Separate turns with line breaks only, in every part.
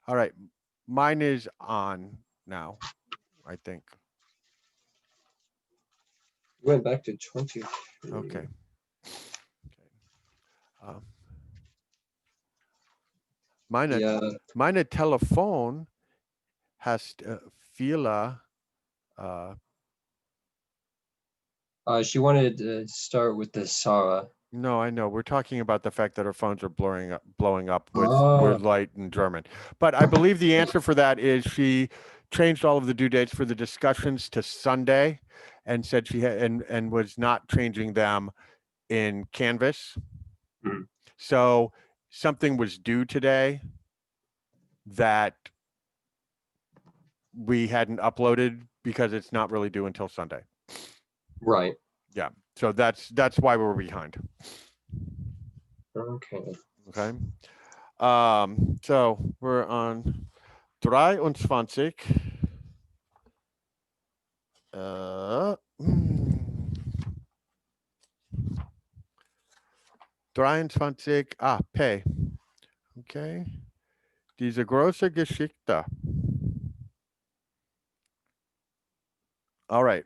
All right. Mine is on now, I think.
Went back to 23.
Okay. Okay. Um, meine,
Yeah,
meine Telefon hast viele. Uh,
she wanted to start with the Sarah.
no, I know. We're talking about the fact that our phones are blowing up with
Oh,
light in German. But I believe the answer for that is she changed all of the due dates for the discussions to Sunday, and said she had and was not changing them in Canvas.
mm,
So something was due today that we hadn't uploaded because it's not really due until Sunday.
right.
Yeah. So that's why we're behind.
Okay.
Okay. So we're on 23. Hmm, 23. P. Okay. Diese große Geschichte. All right.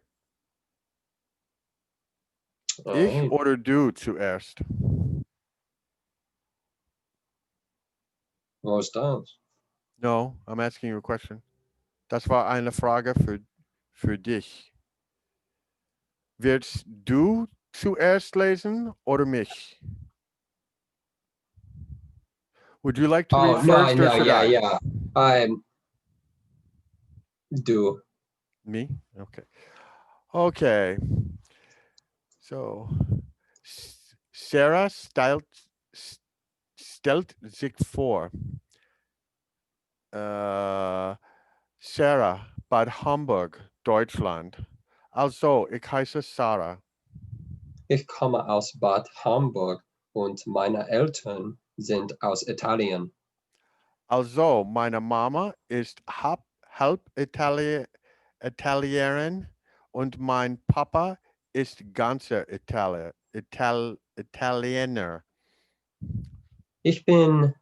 All
Ich
right.
oder du zuerst?
Most times.
No, I'm asking you a question. Das war eine Frage für dich. Willst du zuerst lesen oder mich? Would you like to read
Oh no, I
first or
know.
should
Yeah,
I?
yeah. I do.
Me? Okay. Okay. So, Sarah stellt sich vor. Äh, Sarah, Bad Homburg, Deutschland. Also, ich heiße Sarah.
Ich komme aus Bad Homburg und meine Eltern sind aus Italien.
Also, meine Mama ist halb Italienerin und mein Papa ist ganzer Italiener.
Ich bin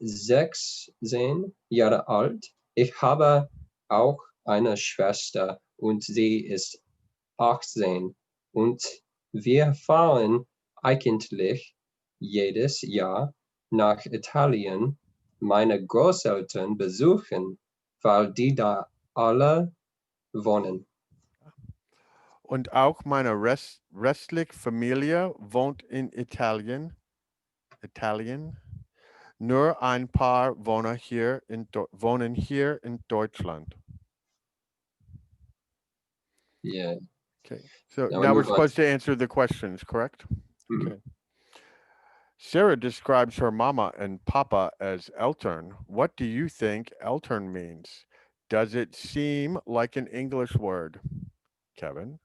16 Jahre alt. Ich habe auch eine Schwester und sie ist 18. Und wir fahren eigentlich jedes Jahr nach Italien meine Großeltern besuchen, weil die da alle wohnen.
Und auch meine restliche Familie wohnt in Italien. Nur ein paar wohnen hier in Deutschland.
Yeah.
Okay. So
Now we
now we're
move on.
supposed to answer the questions, correct?
Mhm.
Okay. Sarah describes her mama and papa as Eltern. What do you think Eltern means? Does it seem like an English word, Kevin?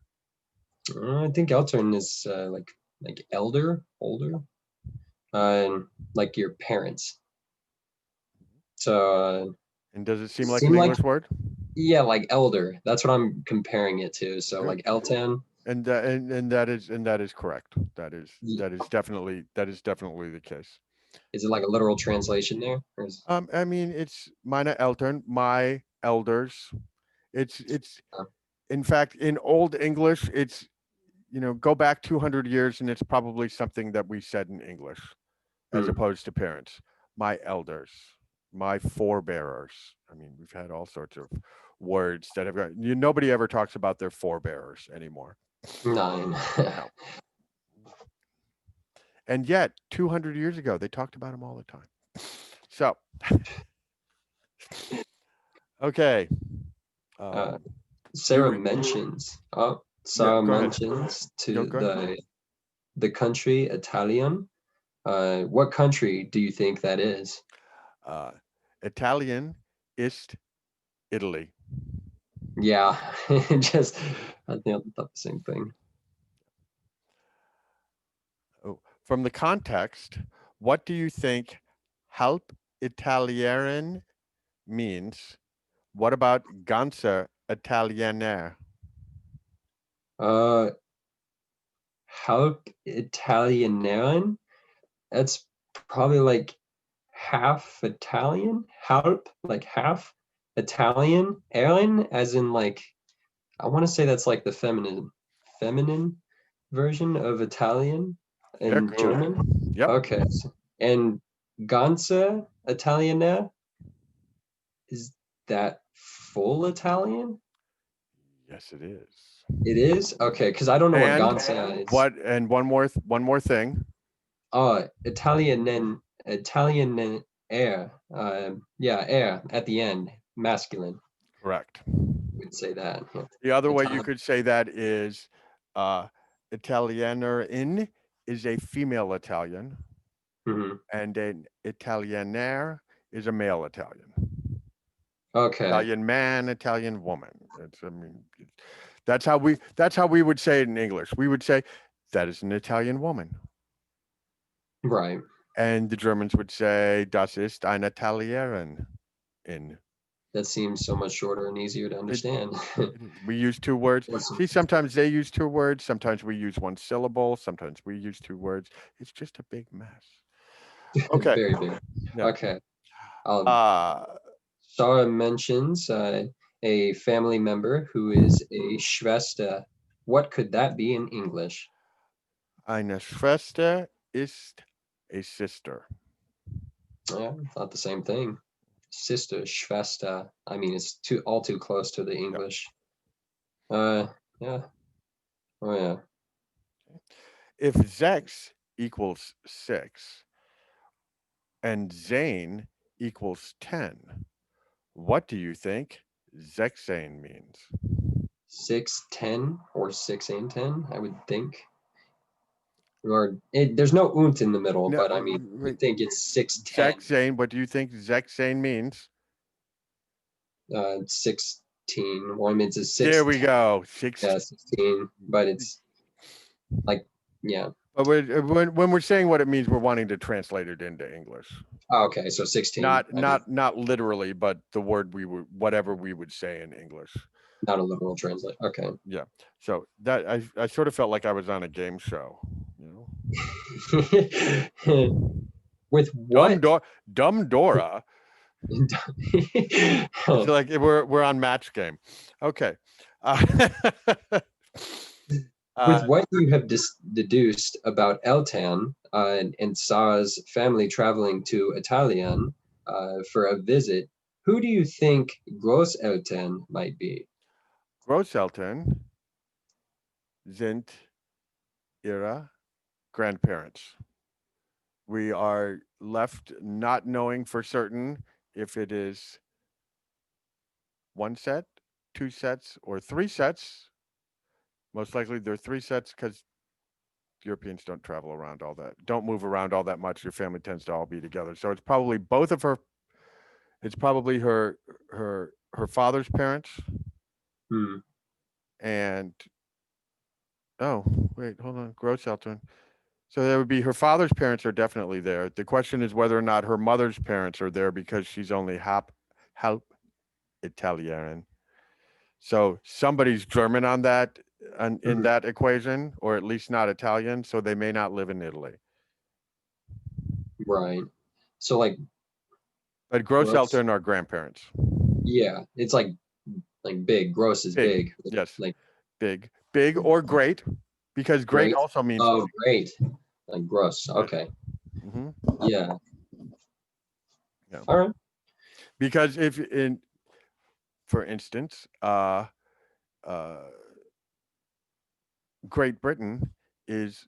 I think Eltern is like elder, older, like your parents. So
And does it seem like an
seem like
English word?
yeah, like elder. That's what I'm comparing it to. So
Okay.
like Elton.
And that is correct. That is definitely the case.
Is it like a literal translation there? Or is,
I mean, it's meine Eltern, my elders. It's
uh,
in fact in Old English, it's go back 200 years and it's probably something that we said in English as
hmm.
opposed to parents. My elders, my forebearers. I mean, we've had all sorts of words that have got nobody ever talks about their forebearers anymore.
Nine.
No. And yet, 200 years ago, they talked about them all the time. So, okay.
uh,
Um, you
Sarah
re-
mentions. Oh,
yeah,
Sarah
go ahead.
mentions
Go,
to
go ahead.
the country Italian. What country do you think that is?
Uh, Italian ist Italy.
Yeah, just I thought the same thing.
Oh, from the context, what do you think halb Italierin means? What about ganzer Italiener?
Uh, halb Italienerin. That's probably like half Italian, like half Italian, Erin, as in like, I want to say that's like the feminine version of Italian
Sehr
in
gut.
German.
Yep.
Okay, and ganze Italiener, is that full Italian?
Yes, it is.
It is? Okay, because I don't know what
And
ganze is.
what? And one more thing.
Italian air. Yeah, air at the end, masculine.
Correct.
We'd say that. Yeah.
The other way you
Italian.
could say that is Italienerin is a female Italian,
Mhm.
and an Italiener is a male Italian.
Okay,
Italian man, Italian woman. I mean, that's how we would say it in English. We would say that is an Italian woman,
right.
and the Germans would say das ist eine Italienerin. In
That seems so much shorter and easier to understand.
we use two words.
Awesome.
See, sometimes they use two words. Sometimes we use one syllable. Sometimes we use two words. It's just a big mess. Okay.
Very big.
Yeah.
Okay.
Uh,
Sarah mentions a family member who is a Schwester. What could that be in English?
Eine Schwester ist a sister.
Yeah, I thought the same thing. Sister, Schwester. I mean, it's all too close to the English. Yeah. Oh yeah.
If Zex equals 6 and Zane equals 10, what do you think Zexane means?
610 or 6 and 10, I would think. Or there's no unt in the middle,
No,
but I mean, I
wait.
think it's 610.
Zexane, what do you think Zexane means?
16. Well, I mean, it's a 6.
There we go. 16.
Yeah, 16. But it's like, yeah.
But when we're saying what it means, we're wanting to translate it into English.
Oh, okay, so 16.
Not literally, but the word whatever we would say in English.
Not a literal translate. Okay.
Yeah. So that I sort of felt like I was on a game show, you know.
With what?
Dumb Dora. It's like we're on match game. Okay.
With what you have deduced about Eltan and Sarah's family traveling to Italian for a visit, who do you think Großeltern might be?
Großeltern sind ihre grandparents. We are left not knowing for certain if it is one set, two sets, or three sets. Most likely they're three sets because Europeans don't travel around don't move around all that much. Your family tends to all be together. So it's probably both of her. It's probably her father's parents.
Hmm.
And oh, wait, hold on. Großeltern. So that would be her father's parents are definitely there. The question is whether or not her mother's parents are there because she's only half Italian. So somebody's German on that in that equation, or at least not Italian. So they may not live in Italy.
Right. So like,
but Großeltern are grandparents.
Yeah, it's like big. Gross is big.
Yes.
Like
big or great, because great also means.
Oh, great. Like gross. Okay.
Mm-hmm.
Yeah.
Yeah.
All right.
Because for instance, Great Britain is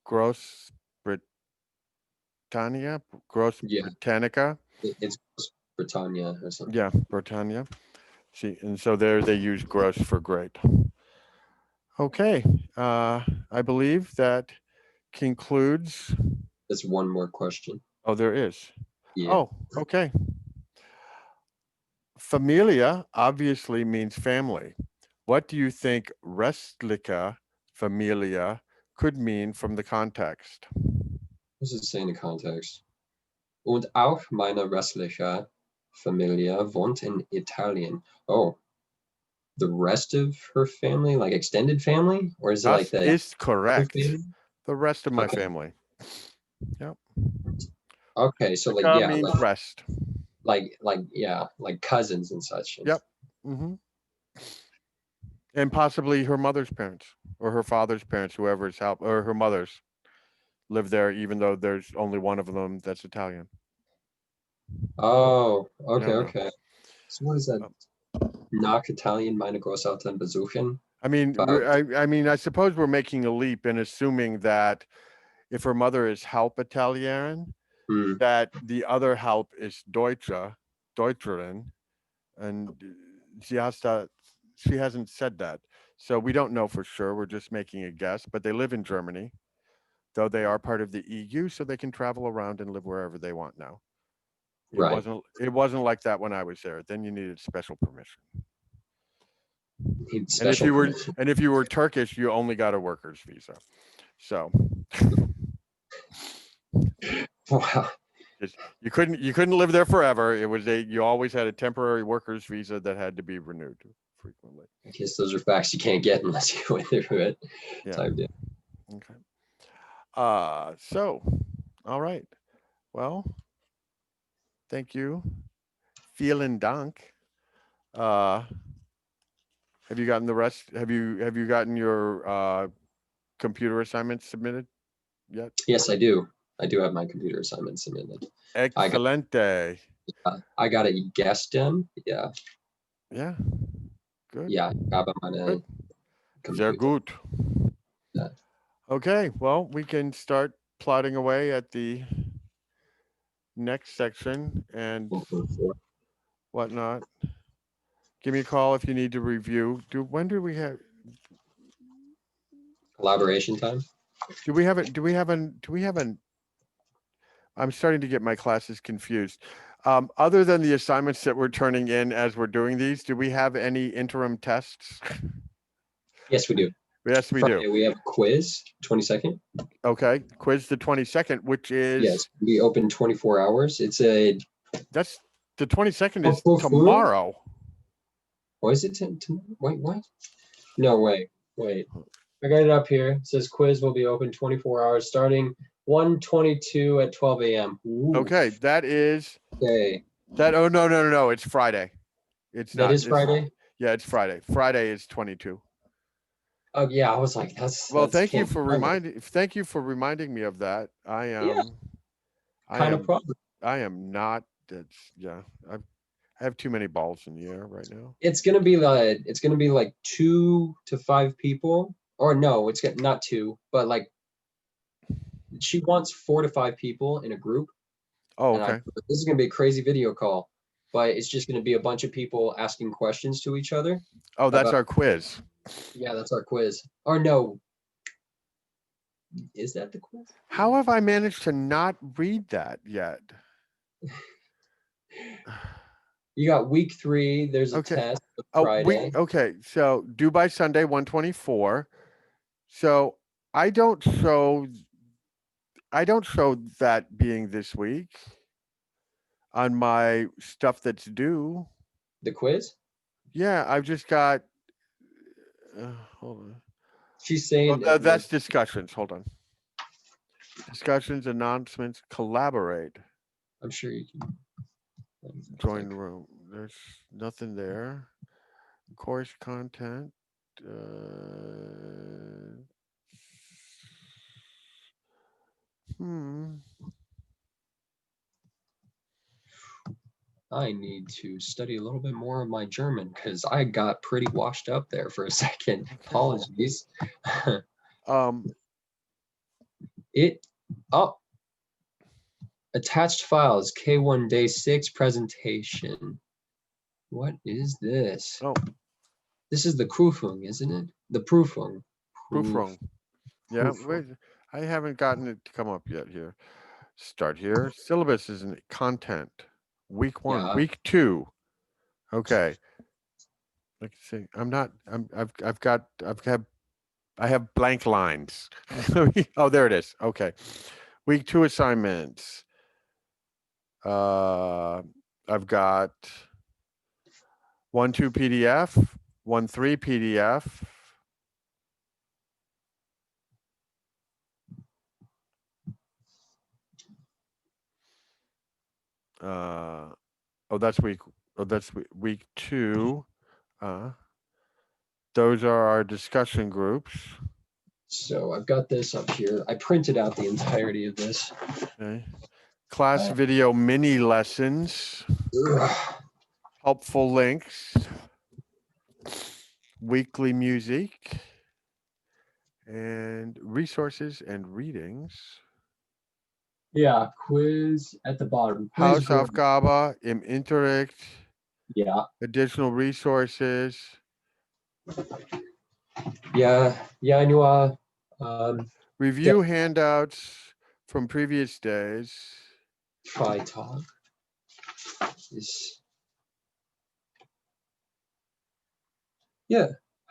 Gross Britannia, Britannica.
It's Britannia or something.
Yeah, Britannia. See, and so there they use gross for great. Okay, I believe that concludes.
There's one more question.
Oh, there is.
Yeah.
Oh, okay. Familia obviously means family. What do you think restliche Familia could mean from the context?
What does it say in the context? Und auch meine restliche Familie wohnt in Italien. Oh, the rest of her family, like extended family? Or is it like that?
Is correct. The rest of my family. Yep.
Okay, so like
Amica
yeah,
means rest.
yeah, like cousins and such.
Yep. Hmm. And possibly her mother's parents or her father's parents, whoever's help, or her mother's live there, even though there's only one of them that's Italian.
Oh,
I
okay,
don't know.
okay. So what is that?
Um,
Nach Italien meine Großeltern besuchen.
I mean,
But
I suppose we're making a leap in assuming that if her mother is halb Italian,
hmm,
that the other halb is Deutscherin, and she has to, she hasn't said that, so we don't know for sure. We're just making a guess. But they live in Germany, though they are part of the EU, so they can travel around and live wherever they want now. It
right,
wasn't it wasn't like that when I was there. Then you needed special permission.
need
And if
special
you were
permission.
and if you were Turkish, you only got a worker's visa. So
Wow,
you couldn't live there forever. It was you always had a temporary worker's visa that had to be renewed frequently.
I guess those are facts you can't get unless you went through it.
Yeah.
Type deal.
Okay. So all right. Well, thank you. Vielen Dank. Uh have you gotten the rest? Have you gotten your computer assignments submitted yet?
Yes, I do. I do have my computer assignment submitted. I got
Excelente.
I got a guest done. Yeah,
Yeah, good,
yeah. Ich habe meine
good. Sehr
Computer.
gut.
Yeah.
Okay, well, we can start plodding away at the next section and
4.4.
whatnot. Give me a call if you need to review. When do we have?
Collaboration time.
Do we have it? Do we have an? Do we have an? I'm starting to get my classes confused. Other than the assignments that we're turning in as we're doing these, do we have any interim tests?
Yes, we do.
Yes, we do.
Friday we have a quiz. 22nd.
Okay, quiz the 22nd, which
Yes,
is
we open 24 hours. It's a
that's the 22nd is
oh,
tomorrow.
is it wait, what? No, wait. I got it up here. It says quiz will be open 24 hours starting 1:22 at 12 a.m. Ooh,
Okay, that is
okay.
that. Oh no, it's Friday. It's
That
not.
is
It's
Friday.
yeah, it's Friday. Friday is 22.
Oh yeah, I was like,
Well,
that's can't be Friday.
thank you for reminding me of that.
Yeah,
I
kind of
am
problem.
I am not. That's yeah. I have too many balls in the air right now.
It's gonna be like 2 to 5 people, or no, not two, but like she wants 4 to 5 people in a group,
Oh,
and
okay.
this is gonna be a crazy video call, but it's just gonna be a bunch of people asking questions to each other
Oh, that's
about.
our quiz.
Yeah, that's our quiz. Or no, is that the quiz?
How have I managed to not read that yet?
You got week 3. There's a
Okay.
test
Oh,
Friday.
okay. So due by Sunday, 124. So I don't show I don't show that being this week on my stuff that's due.
The quiz.
Yeah, I've just got hold on.
She's
Oh,
saying
that's discussions. Hold on. Discussions, announcements, collaborate,
I'm sure you can
join
click.
the room. There's nothing there. Course content. Uh, hmm.
I need to study a little bit more of my German because I got pretty washed up there for a second.
Okay.
Apologies.
Um.
it oh, attached files K1 day 6 presentation. What is this?
Oh,
This is the Prüfung, isn't it? The Prüfung.
Prüfung. Yeah.
Prüfung.
Wait. I haven't gotten it to come up yet here. Start here. Syllabus is in content. Week 1.
Yeah.
Week 2. Okay. Let's see. I'm not. I have blank lines. Oh, there it is. Okay. Week 2 assignments. I've got 1-2 PDF, 1-3 PDF. That's week. Oh, that's week 2. Uh, those are our discussion groups.
So I've got this up here. I printed out the entirety of this.
Okay. Class video mini lessons. Helpful links. Weekly music. And resources and readings.
Yeah, quiz at the bottom. Quiz
Hausaufgabe im Unterricht.
Yeah.
Additional resources.
Yeah, Januar.
Review handouts from previous days.
Freitag is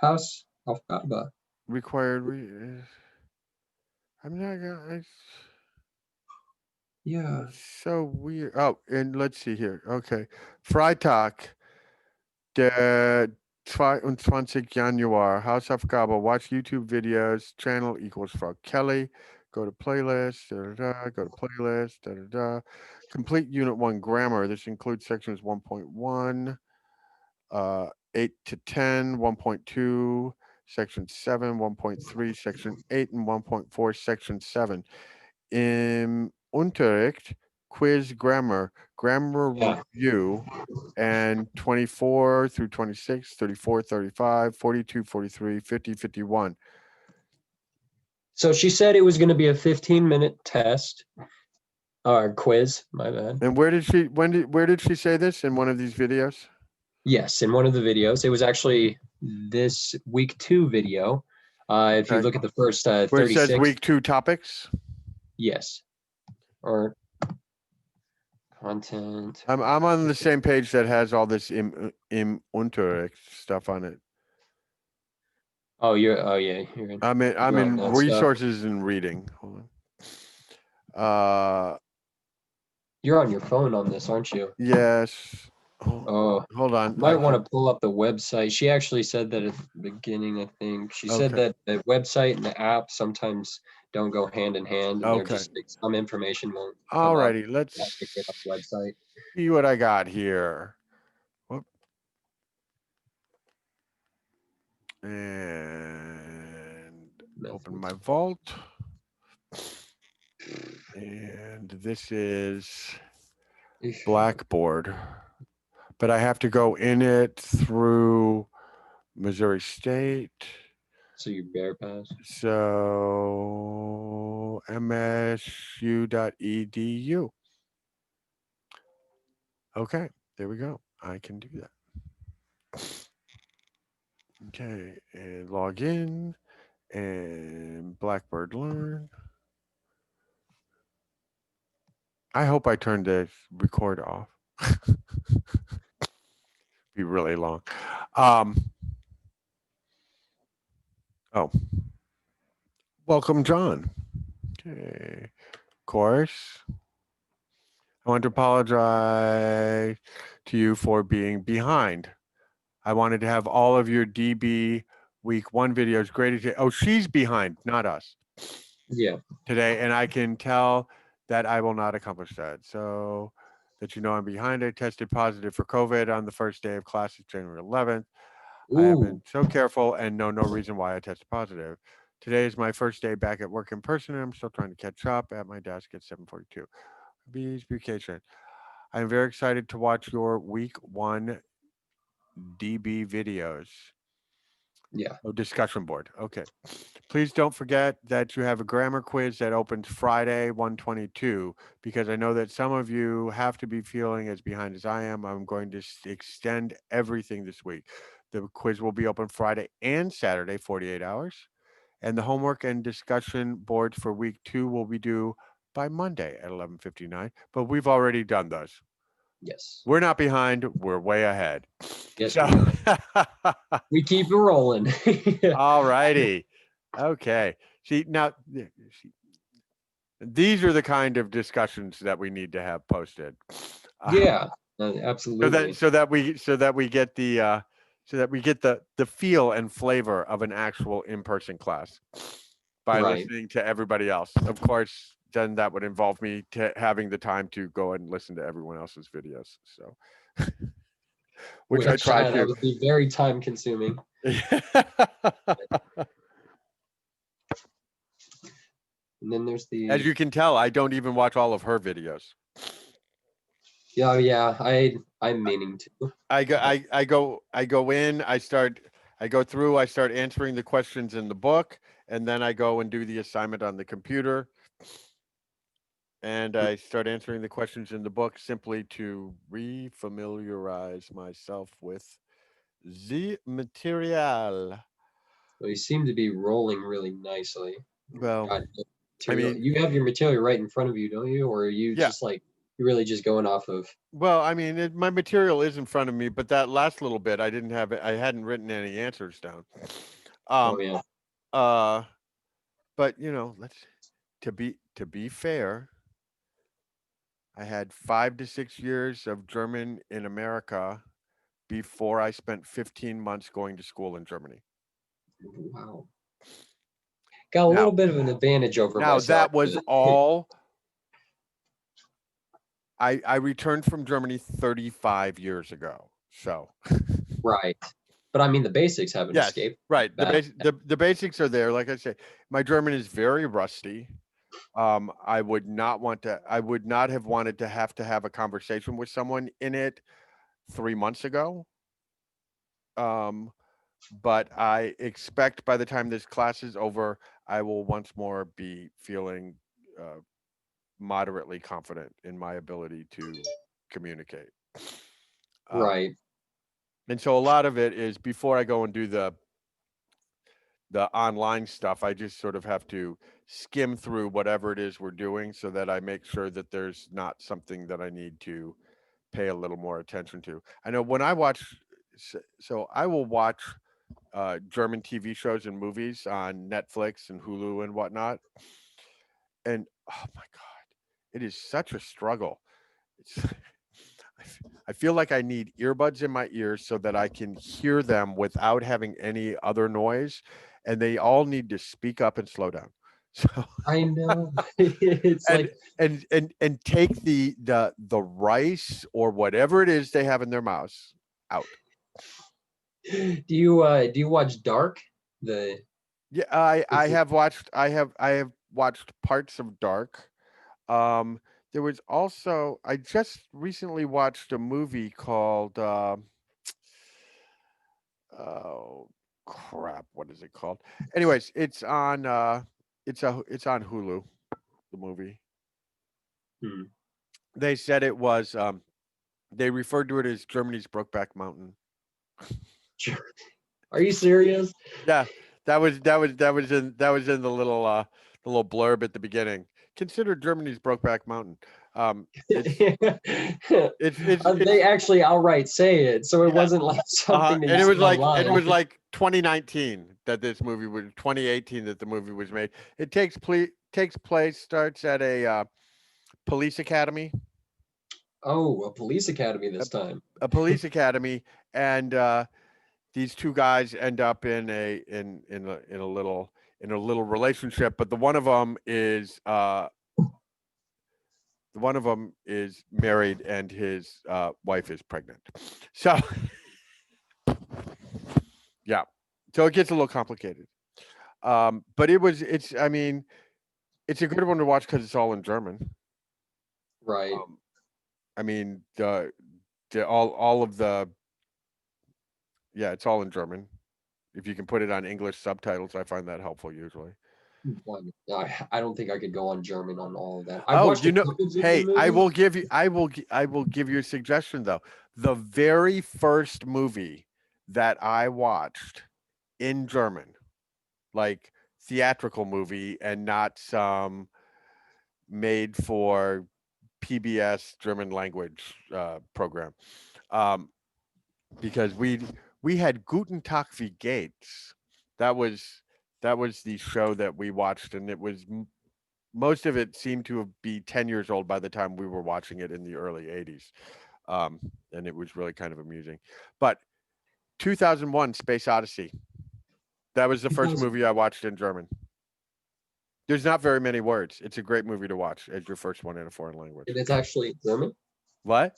Hausaufgabe.
Required. I'm not gonna.
Yeah.
It's so weird. Oh, and let's see here. Okay. Freitag, der 22. Januar. Hausaufgabe. Watch YouTube videos. Channel equals Frau Kelly. Go to playlist. Da, da, da, go to playlist. Da, da, da. Complete Unit 1 grammar. This includes sections 1.1, 8 to 10, 1.2, section 7, 1.3, section 8, and 1.4, section 7. Im Unterricht, quiz grammar, grammar
Yeah.
review, and 24 through 26, 34, 35, 42, 43, 50, 51.
So she said it was going to be a 15-minute test or quiz, my bad.
And where did she say this in one of these videos?
Yes, in one of the videos. It was actually this week 2 video. If you look at the first
Where it
36.
says week 2 topics?
Yes. Or content.
I'm on the same page that has all this im Unterricht stuff on it.
Oh, yeah, you're in.
I'm
You're on
in
that stuff.
resources and reading. Hold on.
You're on your phone on this, aren't you?
Yes.
Oh,
Hold on.
might want to pull up the website. She actually said that at the beginning, I think. She said that the website and the app sometimes don't go hand in hand, and they're just some information won't come up.
Alrighty, let's
Pick it up website.
see what I got here. Whoop. And open my vault. And this is Blackboard. But I have to go in it through Missouri State.
So you bear pass.
So msu.edu. Okay, there we go. I can do that. Okay, and log in and Blackbird Learn. I hope I turned the record off. Be really long. Oh, welcome, John. Okay, of course. I want to apologize to you for being behind. I wanted to have all of your DB week 1 videos graded. Oh, she's behind, not us.
Yeah.
Today, and I can tell that I will not accomplish that. So that you know I'm behind. I tested positive for COVID on the first day of classes, January 11th. I have been so careful and know no reason why I tested positive. Today is my first day back at work in person, and I'm still trying to catch up at my desk at 7:42. Beach vacation. I'm very excited to watch your week 1 DB videos.
Yeah.
Oh, discussion board. Okay. Please don't forget that you have a grammar quiz that opens Friday, 122, because I know that some of you have to be feeling as behind as I am. I'm going to extend everything this week. The quiz will be open Friday and Saturday, 48 hours. And the homework and discussion boards for week 2 will be due by Monday at 11:59. But we've already done those.
Yes.
We're not behind. We're way ahead.
Yes.
So,
we keep it rolling.
all righty. Okay. See, now these are the kind of discussions that we need to have posted.
Yeah, absolutely.
So that we get the feel and flavor of an actual in-person class by listening to everybody else. Of course, then that would involve me having the time to go and listen to everyone else's videos. So, which I
which
try
that
to.
would be very time consuming. And then there's
As
the
you can tell, I don't even watch all of her videos.
yeah, I'm meaning to.
I go in, I go through, I start answering the questions in the book, and then I go and do the assignment on the computer, and I start answering the questions in the book simply to refamiliarize myself with the material.
Well, you seem to be rolling really nicely.
Well,
Got
I
material.
mean,
You have your material right in front of you, don't you? Or are you
yeah.
just like you're really just going off of?
Well, I mean, my material is in front of me, but that last little bit, I didn't have it. I hadn't written any answers down.
Oh
Um,
yeah,
uh, but let's to be fair, I had 5 to 6 years of German in America before I spent 15 months going to school in Germany.
wow. Got a little
Now,
bit of an advantage over myself.
that was all. I returned from Germany 35 years ago. So,
Right. But I mean, the basics haven't
yes,
escaped.
right.
That
The basics are there. Like I say, my German is very rusty. I would not want to. I would not have wanted to have a conversation with someone in it 3 months ago. Um, but I expect by the time this class is over, I will once more be feeling uh, moderately confident in my ability to communicate. Um,
right,
and so a lot of it is before I go and do the online stuff, I just sort of have to skim through whatever it is we're doing so that I make sure that there's not something that I need to pay a little more attention to. I know when I watch, so I will watch German TV shows and movies on Netflix and Hulu and whatnot. And oh my God, it is such a struggle. It's, I feel like I need earbuds in my ears so that I can hear them without having any other noise. And they all need to speak up and slow down. So
I know. It's
and
like,
and take the rice or whatever it is they have in their mouths out.
do you watch Dark? The
Yeah,
it's
I have watched parts of Dark. Um, there was also I just recently watched a movie called oh crap, what is it called? Anyways, it's on Hulu, the movie.
hmm.
They said it was they referred to it as Germany's Brokeback Mountain.
Are you serious?
Yeah, that was in the little blurb at the beginning. Consider Germany's Brokeback Mountain. It's
They
it's
actually outright say it, so it
yeah,
wasn't like something that
and
you said
it
online.
was like 2019 that this movie was 2018 that the movie was made. It takes place starts at a police academy,
Oh, a police academy
a,
this time.
a police academy, and these two guys end up in a little relationship, but the one of them is married and his wife is pregnant. So yeah, so it gets a little complicated. But it's I mean it's a good one to watch because it's all in German.
Right.
Um, I mean all of the yeah, it's all in German. If you can put it on English subtitles, I find that helpful usually.
One. I don't think I could go on German on all of that. I've
Oh,
watched a couple of German
hey,
movies.
I will give you a suggestion though. The very first movie that I watched in German, like theatrical movie and not some made for PBS German language program, um, because we had Guten Tag wie geht's. That was that was the show that we watched, and it was most of it seemed to be 10 years old by the time we were watching it in the early 80s. And it was really kind of amusing. But 2001 Space Odyssey, that was the first
2000.
movie I watched in German. There's not very many words. It's a great movie to watch as your first one in a foreign language.
And it's actually German,
What?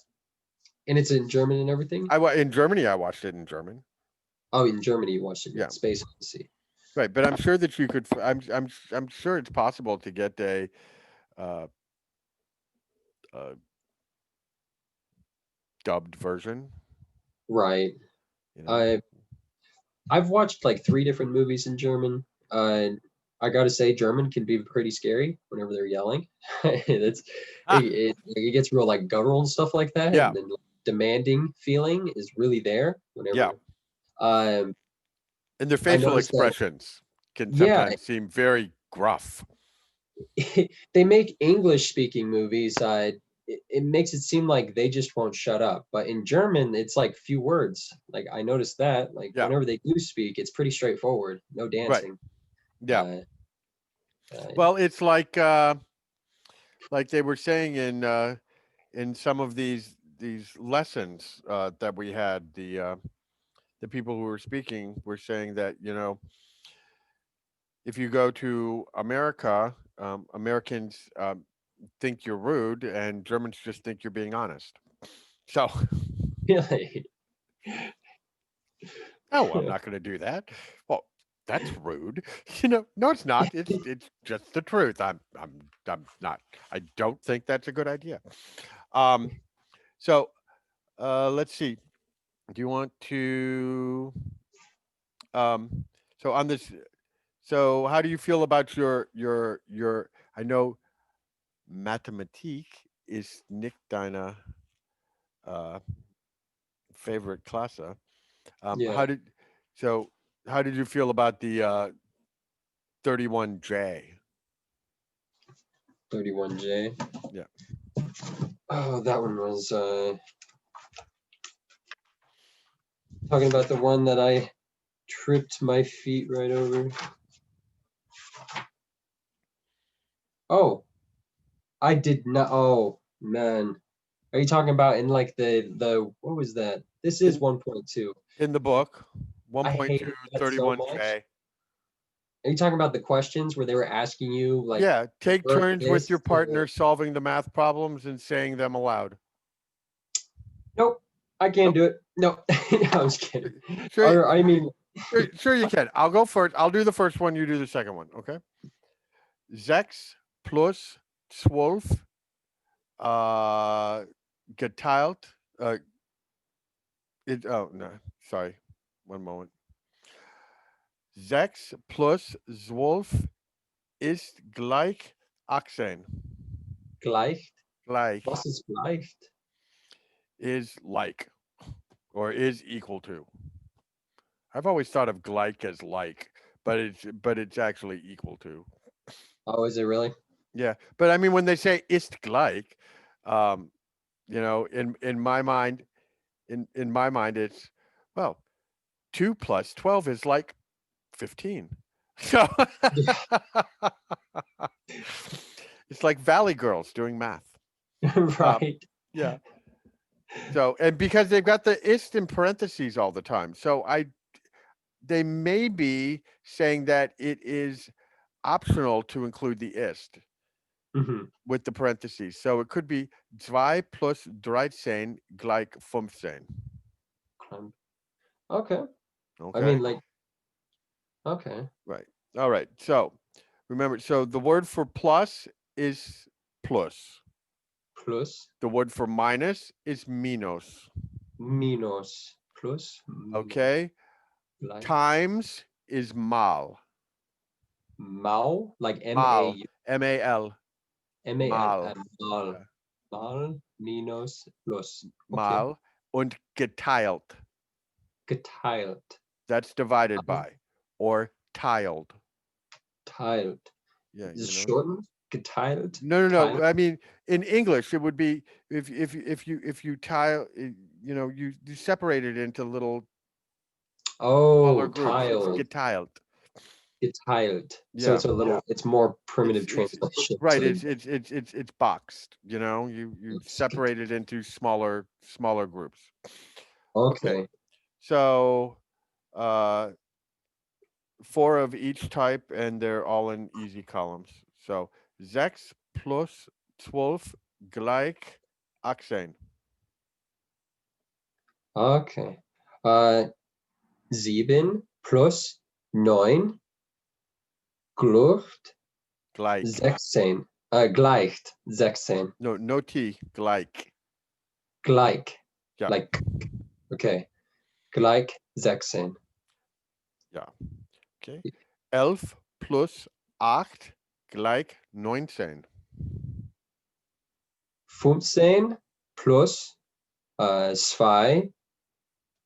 and it's in German and everything.
In Germany, I watched it in German.
Oh, in Germany, you watched it.
Yeah,
Space Odyssey.
right. But I'm sure that you could. I'm sure it's possible to get uh, a dubbed version.
Right.
You know.
I I've watched like three different movies in German. And I gotta say, German can be pretty scary whenever they're yelling. It's
Ah,
it gets real like guttural and stuff like that,
yeah,
and then demanding feeling is really there
yeah.
whenever. Um,
And their
I
facial
noticed that.
expressions can
Yeah,
sometimes seem very gruff.
they make English speaking movies. It makes it seem like they just won't shut up. But in German, it's like few words. Like I noticed that. Like
Yeah,
whenever they do speak, it's pretty straightforward. No
right.
dancing.
Yeah.
Uh, uh,
Well, it's like they were saying in some of these lessons that we had. The people who were speaking were saying that if you go to America, Americans think you're rude, and Germans just think you're being honest. So,
really.
no, I'm not going to do that. Well, that's rude. No, it's not. It's just the truth. I'm not. I don't think that's a good idea. Um, so let's see. Do you want to? Um, so on this, so how do you feel about your? I know Mathematik is nicht deine uh, favorite Klasse.
Yeah,
How did so? How did you feel about the 31J?
31J.
Yeah.
Oh, that one was talking about the one that I tripped my feet right over. Oh, I did not. Oh, man. Are you talking about in like the what was that? This is
In
1.2.
in the book,
I
1.2,
hated that so much.
31J.
Are you talking about the questions where they were asking you like
Yeah, take
convert
turns with your
this to
partner solving the math problems and saying them aloud.
nope, I can't
Nope.
do it. No, I was kidding.
Sure,
Or I mean,
sure you can. I'll go first. I'll do the first one. You do the second one. Okay. 6 plus 12 geteilt. Oh no, sorry. One moment. 6 plus 12 ist gleich 18.
gleicht.
Gleich
Was ist gleicht?
is like or is equal to. I've always thought of gleich as like, but it's actually equal to.
Oh, is it really?
Yeah, but I mean when they say ist gleich, um, in my mind, in my mind, it's well, 2 plus 12 is like 15. So it's like Valley Girls doing math. Um,
Right.
yeah. So and because they've got the ist in parentheses all the time, so they may be saying that it is optional to include the ist
Mhm.
with the parentheses. So it could be 2 plus 13 gleich 15.
Okay. I mean,
Okay.
like, okay.
Right. All right. So remember, so the word for plus is plus.
Plus,
The word for minus is minus.
minus, plus,
Okay.
gleich.
Times is mal.
Mal, like
Mal.
M-A-U,
M-A-L.
M-A-L,
Mal.
mal,
Yeah.
mal, minus, plus. Okay.
Mal. Und geteilt.
Geteilt.
That's divided by or tiled.
Teilt.
Yeah,
Is it shortened? Geteilt?
No, no,
Teilt?
no. I mean, in English, it would be if you tile, you separate it into little smaller
Oh,
groups. It's
tiled.
geteilt.
Geteilt. So
Yeah,
it's a little, it's more primitive
it's
translation
right.
to
It's boxed. You separate it into smaller groups. Okay,
okay.
so uh, 4 of each type, and they're all in easy columns. So 6 plus 12 gleich 18.
Okay. Uh, 7 plus 9 gleicht
Gleich.
16. Gleicht 16.
No, no T. Gleich.
Gleich.
Yeah,
Like, okay. Gleich 16.
yeah. Okay. 11 plus 8 gleich 19.
15 plus 2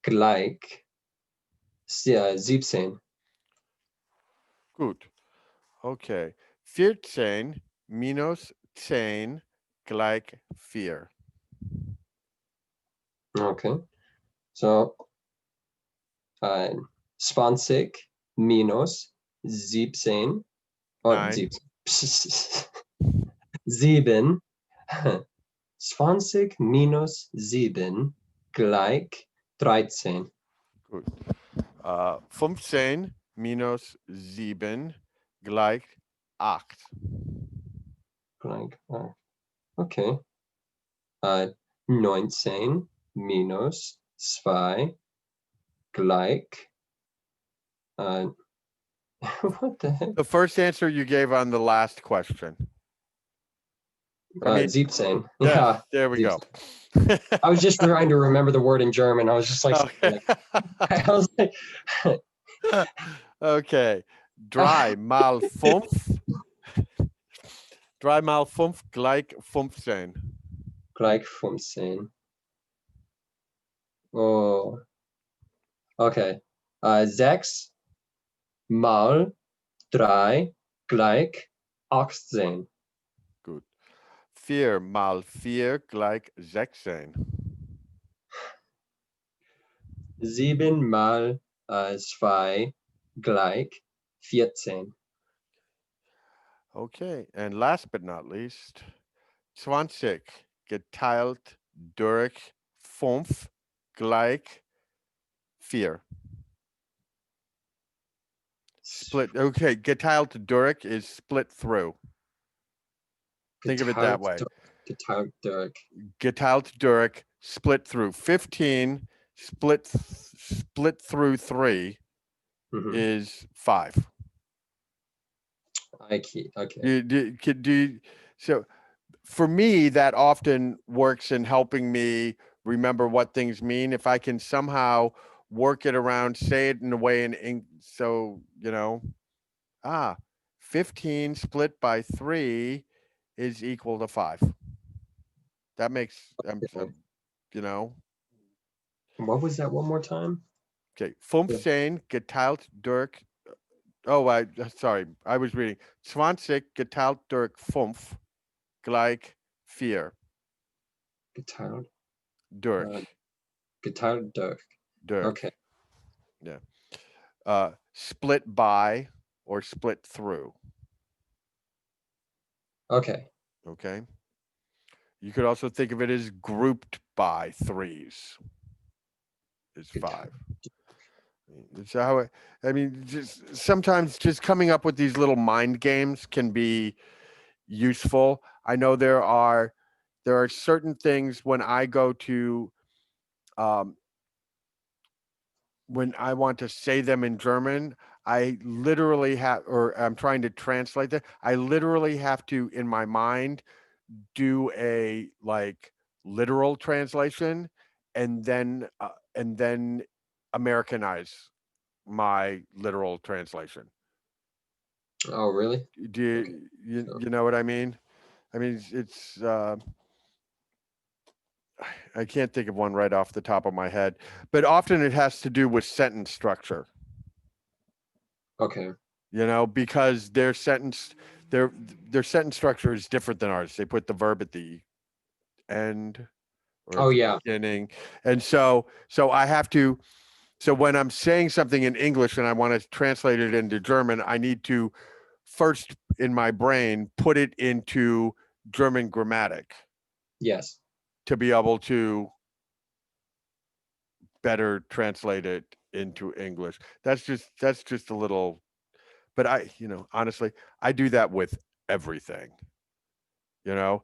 gleich 17.
Gut. Okay. 14 minus 10 gleich 4.
Okay. So 20 minus 17. Oh,
9.
17. 7. 20 minus 7 gleich 13.
Gut. 15 minus 7 gleich 8.
Gleich, okay. 19 minus 2 gleich. What the heck?
The first answer you gave on the last question. I mean,
17.
yes,
Yeah.
there we go.
17. I was just trying to remember the word in German. I was just like,
Okay.
I was like,
Okay. Drei mal 5. Drei mal 5 gleich 15.
gleich 15. Oh, okay. 6 mal 3 gleich 18.
Gut. 4 mal 4 gleich 16.
7 mal 2 gleich 14.
Okay. And last but not least, 20 geteilt durch 5 gleich 4. Split. Okay. Geteilt durch is split through. Think of it that way.
Geteilt durch.
Geteilt durch, split through. 15 split through 3
Mhm.
is 5.
Okay.
So for me, that often works in helping me remember what things mean. If I can somehow work it around, say it in a way so, 15 split by 3 is equal to 5. That makes,
Okay.
you know,
What was that one more time?
okay. 15 geteilt durch. Oh, sorry. I was reading. 20 geteilt durch 5 gleich 4.
Geteilt.
Durch.
Geteilt durch.
Durch.
Okay.
Yeah. Split by or split through.
Okay.
Okay. You could also think of it as grouped by 3s is 5. It's how I mean, just sometimes just coming up with these little mind games can be useful. I know there are certain things when I go to um, when I want to say them in German, I literally have, or I'm trying to translate that. I literally have to, in my mind, do a like literal translation, and then Americanize my literal translation.
Oh, really?
Do
Okay. So,
you know what I mean? I mean, I can't think of one right off the top of my head, but often it has to do with sentence structure.
okay.
Because their their sentence structure is different than ours. They put the verb at the end or at
Oh,
the
yeah.
beginning, and so I have to. So when I'm saying something in English and I want to translate it into German, I need to first in my brain put it into German grammatic
Yes.
to be able to better translate it into English. That's just a little But honestly, I do that with everything. You know,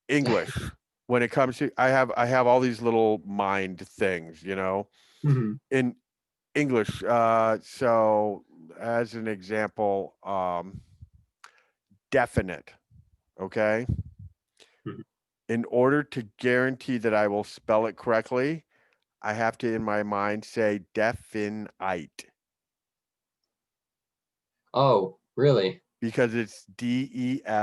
English. When it comes to, I have all these little mind things.
Mhm.
In English. So as an example, definite. Okay.
Mhm.
In order to guarantee that I will spell it correctly, I have to in my mind say definite
Oh, really?
because it's Definite.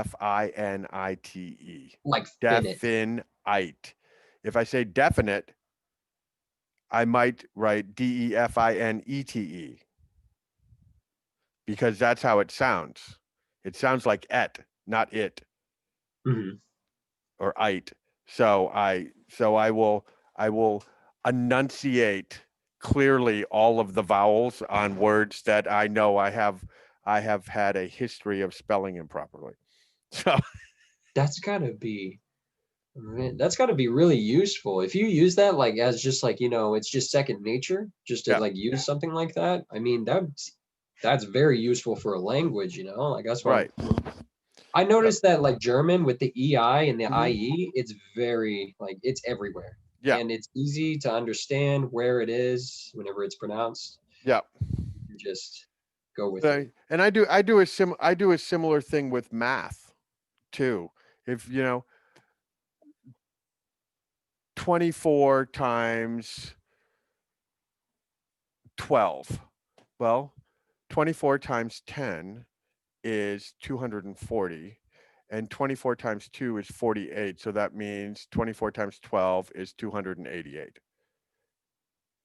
Like finite.
Definite. If I say definite, I might write Definete because that's how it sounds. It sounds like not it
Mhm.
or it. So I will enunciate clearly all of the vowels on words that I know I have had a history of spelling improperly. So
That's gotta be that's gotta be really useful. If you use that like as just like, it's just second nature, just to
yeah,
like use something like that. I mean, that's very useful for a language. Like that's why
right.
I
So,
noticed that like German with the EI and the
mhm,
IE, it's very like it's everywhere.
yeah,
And it's easy to understand where it is whenever it's pronounced.
yeah.
You can just go with it.
And I do a similar thing with math too. If 24 times 12. Well, 24 times 10 is 240 and 24 times 2 is 48, so that means 24 times 12 is 288.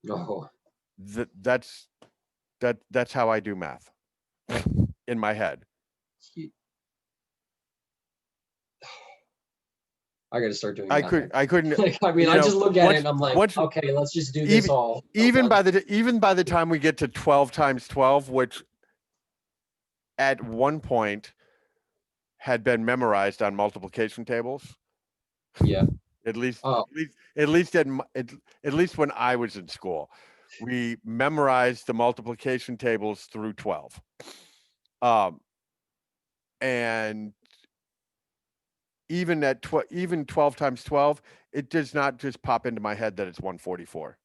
Oh,
That's that's how I do math in my head.
he- I got to start doing
I
math
could
like
I couldn't,
that. Like, I mean,
you
I
know,
just look at it
once
and I'm like,
once
okay, let's just do this
even
all. I'm
even
done.
by the time we get to 12 times 12, which at one point had been memorized on multiplication tables,
Yeah.
at least
Oh,
at least when I was in school, we memorized the multiplication tables through 12. Um, and even 12 times 12, it does not just pop into my head that it's 144.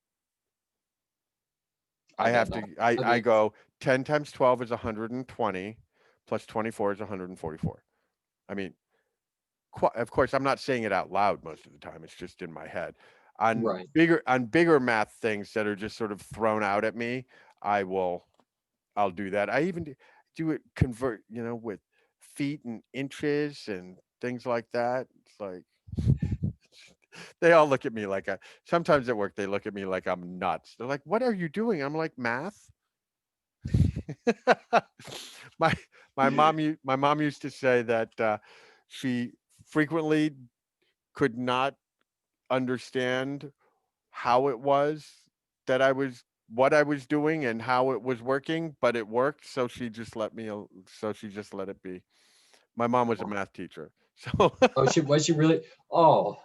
I
I
bet
have
not.
to I
I
I
mean,
go 10 times 12 is 120 plus 24 is 144. I mean, of course, I'm not saying it out loud most of the time. It's just in my head.
right.
On bigger math things that are just sort of thrown out at me, I will I'll do that. I even do it convert, with feet and inches and things like that. It's like they all look at me like sometimes at work they look at me like I'm nuts. They're like, "What are you doing?" I'm like, "Math." my my mom used to say that she frequently could not understand how it was that I was what I was doing and how it was working, but it worked, so she just let it be. My mom was a
Oh,
math teacher. So
was she really? Oh,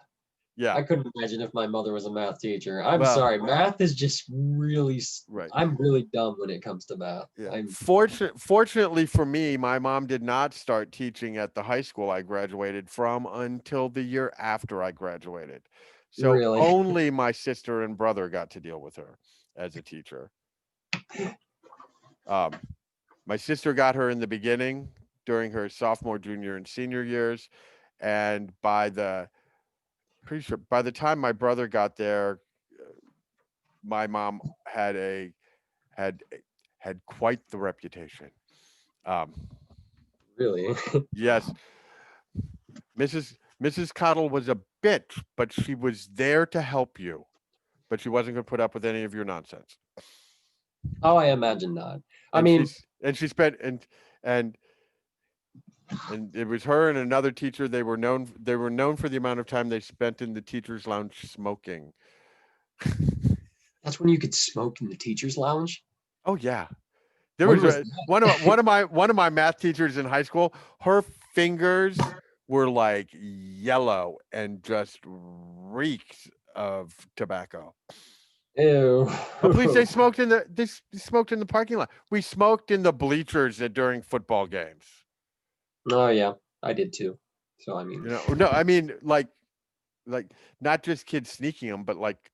yeah.
I couldn't imagine if my mother was a math teacher. I'm
Well,
sorry. Math is just really,
right.
I'm really dumb when it comes to math.
Yeah.
I'm,
Fortunately for me, my mom did not start teaching at the high school I graduated from until the year after I graduated. So
really.
only my sister and brother got to deal with her as a teacher. Um, my sister got her in the beginning during her sophomore, junior, and senior years, and pretty sure by the time my brother got there, my mom had had quite the reputation. Um,
Really.
yes, Mrs. Cottle was a bitch, but she was there to help you. But she wasn't going to put up with any of your nonsense.
Oh, I imagine not. I
And
mean,
she spent and and it was her and another teacher. They were known for the amount of time they spent in the teachers' lounge smoking.
that's when you could smoke in the teacher's lounge.
Oh yeah, there
When
was
was that?
one of my math teachers in high school. Her fingers were like yellow and just reeked of tobacco.
Ew.
At least they smoked in the parking lot. We smoked in the bleachers during football games.
Oh yeah, I did too. So I mean,
No, I mean like not just kids sneaking them, but like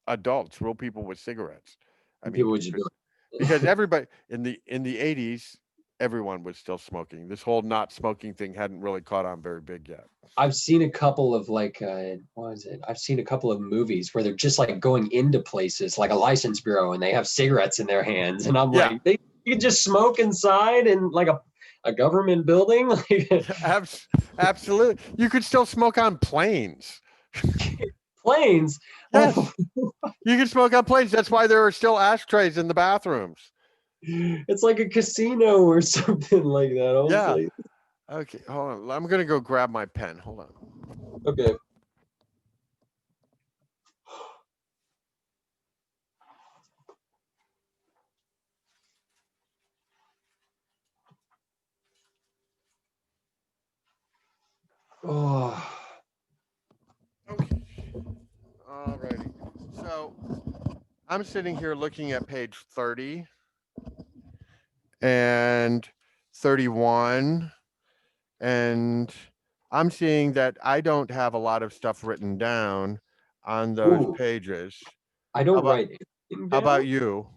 adults, real people with cigarettes. I mean,
people would just do
because
it.
everybody in the 80s, everyone was still smoking. This whole not smoking thing hadn't really caught on very big yet.
I've seen a couple of like what is it? I've seen a couple of movies where they're just like going into places like a license bureau and they have cigarettes in their hands, and I'm
Yeah,
like, they you can just smoke inside in like a government building.
absolutely. You could still smoke on planes.
Planes. Oh,
Yes, you can smoke on planes. That's why there are still ashtrays in the bathrooms.
it's like a casino or something like that. I was
Yeah.
like,
Okay, hold on. I'm gonna go grab my pen. Hold on.
okay. Oh,
Okay. Alrighty. So I'm sitting here looking at page 30 and 31, and I'm seeing that I don't have a lot of stuff written down on those
ooh,
pages.
I
How
don't
about
write anything
how about
down.
you?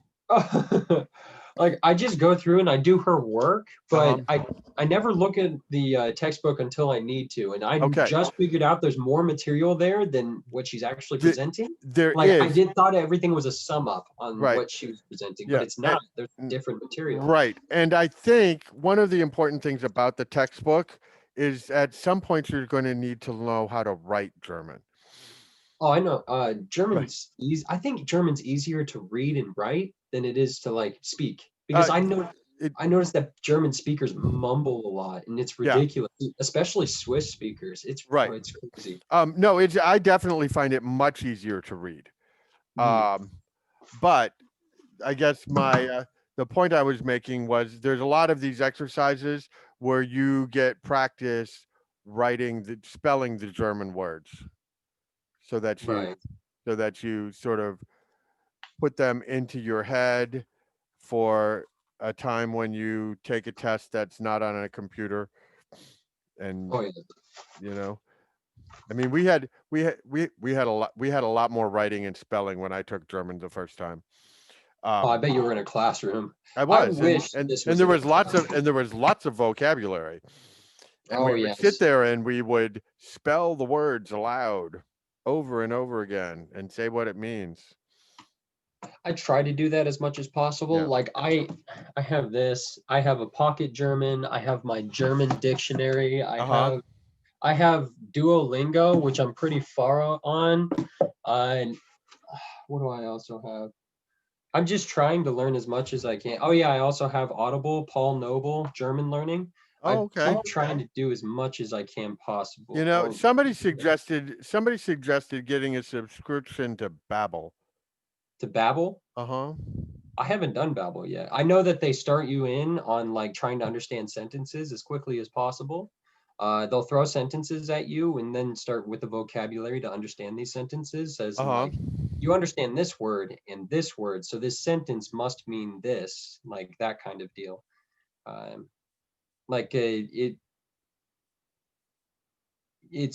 Like I just go through and I do her work,
Uh-huh.
but I never look at the textbook until I need to, and I
Okay.
just figured out there's more material there than what she's actually
Th-
presenting.
there
Like I
is,
did thought everything was a sum up on
right.
what she was presenting, but
Yeah.
it's not. There's different material.
Right. And I think one of the important things about the textbook is at some point you're going to need to know how to write German.
Oh, I know.
Right.
German's easy. I think German's easier to read and write than it is to like speak because
Uh, it,
I noticed that German speakers mumble a lot, and it's
yeah,
ridiculous, especially Swiss speakers.
right.
It's crazy.
No, I definitely find it much easier to read.
Mhm.
Um, but I guess the point I was making was there's a lot of these exercises where you get practice spelling the German words so that you
Right.
sort of put them into your head for a time when you take a test that's not on a computer. And
Oh yeah.
you know I mean we had a lot more writing and spelling when I took German the first time.
Oh, I
um
bet you were in a classroom.
I
I
was, and
wish
and
this
and
was
there
in a
was lots of
classroom.
vocabulary, and
Oh
we would sit
yes.
there and we would spell the words aloud over and over again and say what it means.
I try to do that as much as possible.
Yeah.
Like I have this. I have a pocket German. I have my German dictionary.
Uh-huh.
I have Duolingo, which I'm pretty far on. And what do I also have? I'm just trying to learn as much as I can. Oh yeah, I also have Audible, Paul Noble, German learning.
Oh,
I'm
okay.
trying to do as much as I can
You
possible.
know,
Oh,
somebody suggested getting a subscription to Babbel.
to Babbel?
Uh-huh.
I haven't done Babbel yet. I know that they start you in on like trying to understand sentences as quickly as possible. They'll throw sentences at you and then start with the vocabulary to understand these sentences, as in
Uh-huh.
like you understand this word and this word, so this sentence must mean this, like that kind of deal. Um, like it's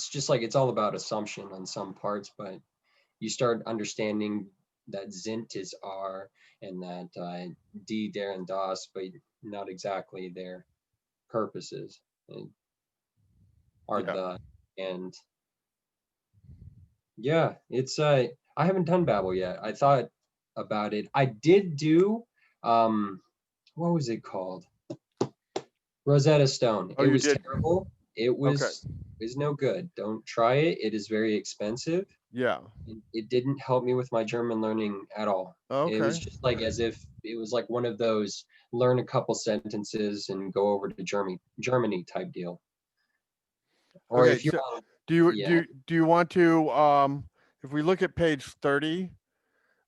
just like it's all about assumption on some parts, but you start understanding that Zint is R and that D, der, and das, but not exactly their purposes are
Yeah.
the and yeah, it's I haven't done Babel yet. I thought about it. I did do um what was it called? Rosetta Stone.
Oh,
It
you
was
did.
terrible.
Okay.
It was no good. Don't try it. It is very expensive.
Yeah.
It didn't help me with my German learning at all. It was
Okay.
just like as if it was like one of those learn a couple sentences and go over to Germany type deal. Or
Okay.
if you
So
want, yeah.
do you want to if we look at page 30,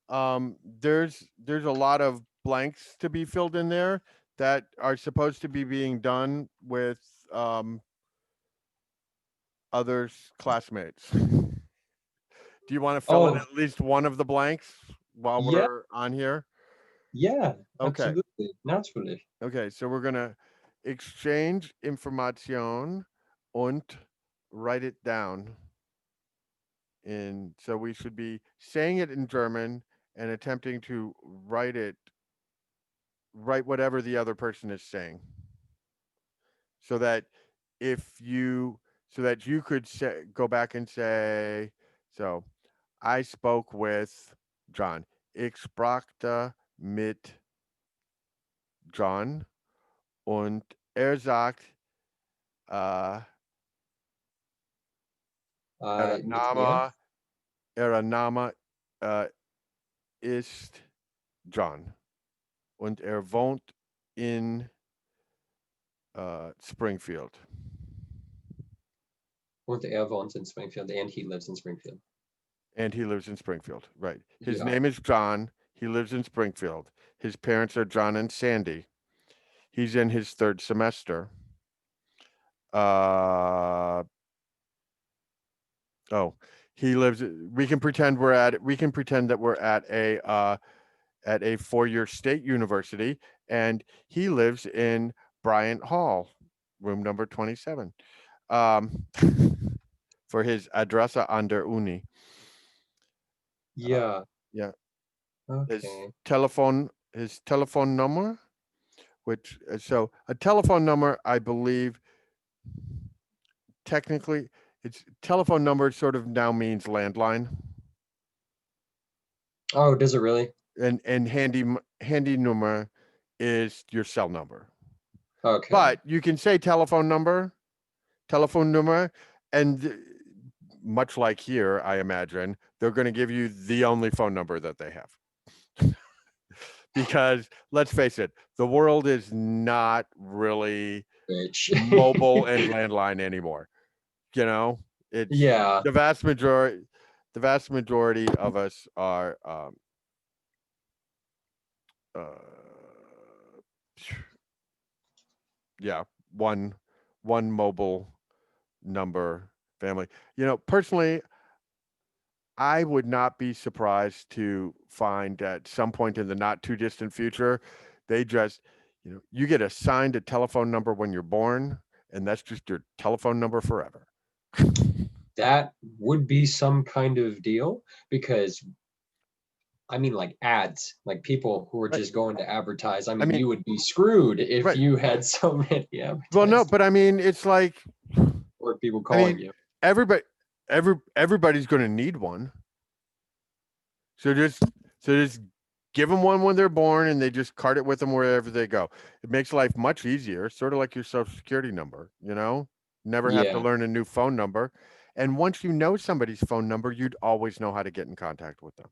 there's a lot of blanks to be filled in there that are supposed to be being done with um others classmates. Do you want to fill in
Oh,
at least one of the blanks? while
Yeah,
we're on here?
yeah,
Okay.
absolutely, naturally.
Okay. So we're gonna exchange information und write it down. So we should be saying it in German and attempting to write whatever the other person is saying, so that if you so that you could go back and say, so I spoke with John. Ich sprach mit John und sagt, äh,
Mit er?
Name, Name äh, ist John und wohnt in Springfield.
Und er wohnt in Springfield, and he lives in Springfield.
And he lives in Springfield. Right. His
Yeah.
name is John. He lives in Springfield. His parents are John and Sandy. He's in his third semester. Uh, oh, he lives. We can pretend that we're at a 4-year state university, and he lives in Bryant Hall, room number 27. Um, for his Adresse an der Uni.
Yeah.
Yeah, his
Okay.
telephone number, which so a telephone number, I believe, technically, its telephone number sort of now means landline,
Oh, does it really?
and handy number is your cell number.
Okay.
But you can say telephone number, and much like here, I imagine they're going to give you the only phone number that they have. Because let's face it, the world is not really
Bitch.
mobile and landline anymore. You know, it's
Yeah.
the vast majority. The vast majority of us are, uh, yeah, one mobile number family. Personally, I would not be surprised to find at some point in the not too distant future, they just, you get assigned a telephone number when you're born, and that's just your telephone number forever.
That would be some kind of deal because I mean, like ads, like people who are
Right.
just going to advertise. I
I
mean,
mean,
you would be screwed if
right.
you had so many
Well, no,
advertised
but I mean, it's like,
or people
I
calling
mean,
you.
everybody, everybody's going to need one. So just give them one when they're born, and they just cart it with them wherever they go. It makes life much easier, sort of like your social security number, never have to
Yeah.
learn a new phone number. And once you know somebody's phone number, you'd always know how to get in contact with them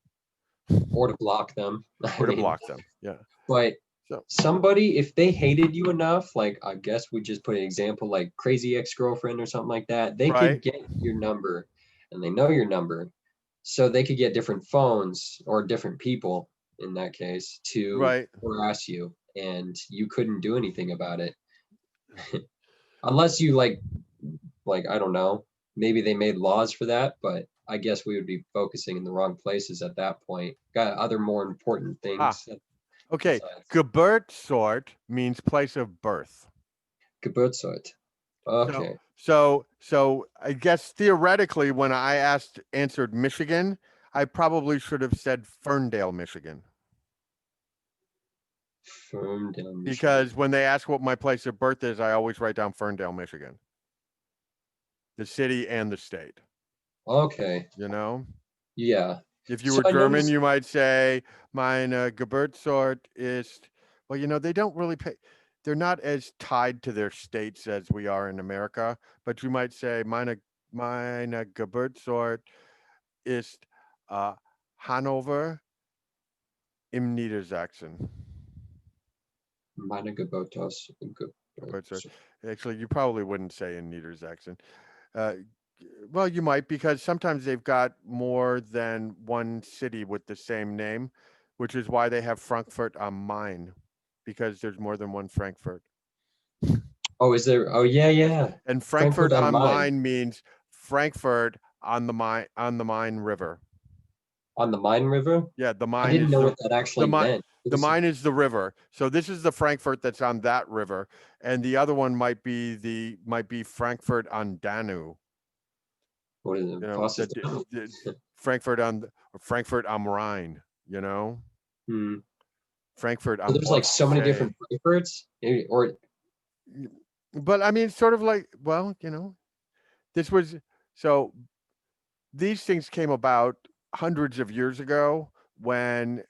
Or to block them. I
or to
mean,
block them. Yeah.
but
So,
somebody, if they hated you enough, like I guess we just put an example like crazy ex-girlfriend or something like that, they
right,
could get your number and they know your number. So they could get different phones or different people in that case to
right.
harass you and you couldn't do anything about it. Unless you like I don't know, maybe they made laws for that, but I guess we would be focusing in the wrong places at that point. Got other more important
Ah,
things
okay.
besides
Geburtsort means place of birth.
Geburtsort.
So,
Okay.
so I guess theoretically, when I answered Michigan, I probably should have said Ferndale, Michigan.
Ferndale, Michigan.
Because when they ask what my place of birth is, I always write down Ferndale, Michigan, the city and the state.
Okay.
You know,
Yeah.
if you
So
were
I
German,
noticed
you might say mein Geburtsort ist. Well, they don't really pay. They're not as tied to their states as we are in America. But you might say meine Geburtsort ist Hanover im Niedersachsen.
meine Geburtos.
Geburtsort. Actually, you probably wouldn't say in Niedersachsen. Uh, well, you might, because sometimes they've got more than one city with the same name, which is why they have Frankfurt am Main, because there's more than one Frankfurt.
Oh, is there? Oh, yeah,
Yes,
yeah.
and
Frankfurt
Frankfurt
am
am
Main.
Main means Frankfurt on the Main River.
On the Main River?
Yeah, the
I
Main
didn't
is
know what that
the
actually
Main
meant.
the Main is the river. So this is the Frankfurt that's on that river, and the other one might be Frankfurt on Danube.
What is it?
You know,
Passes down.
the Frankfurt on Frankfurt am Rhein. You know,
Hmm.
Frankfurt
So
am
there's like so many
Ostsee.
different Frankfurts, maybe, or
But I mean, sort of like, well, this was so these things came about hundreds of years ago when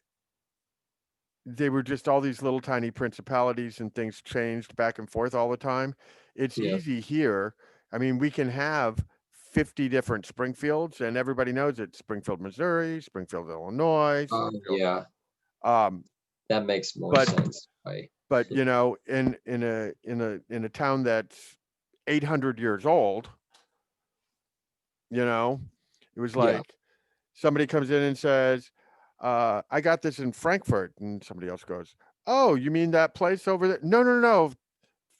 they were just all these little tiny principalities and things changed back and forth all the time. It's
yeah.
easy here. I mean, we can have 50 different Springfields and everybody knows it. Springfield, Missouri, Springfield, Illinois, Springfield.
Yeah,
Um,
that makes more
but
sense. Right.
in a town that's 800 years old, you know, it was
Yeah.
like somebody comes in and says, I got this in Frankfurt. And somebody else goes, oh, you mean that place over there? No, no, no.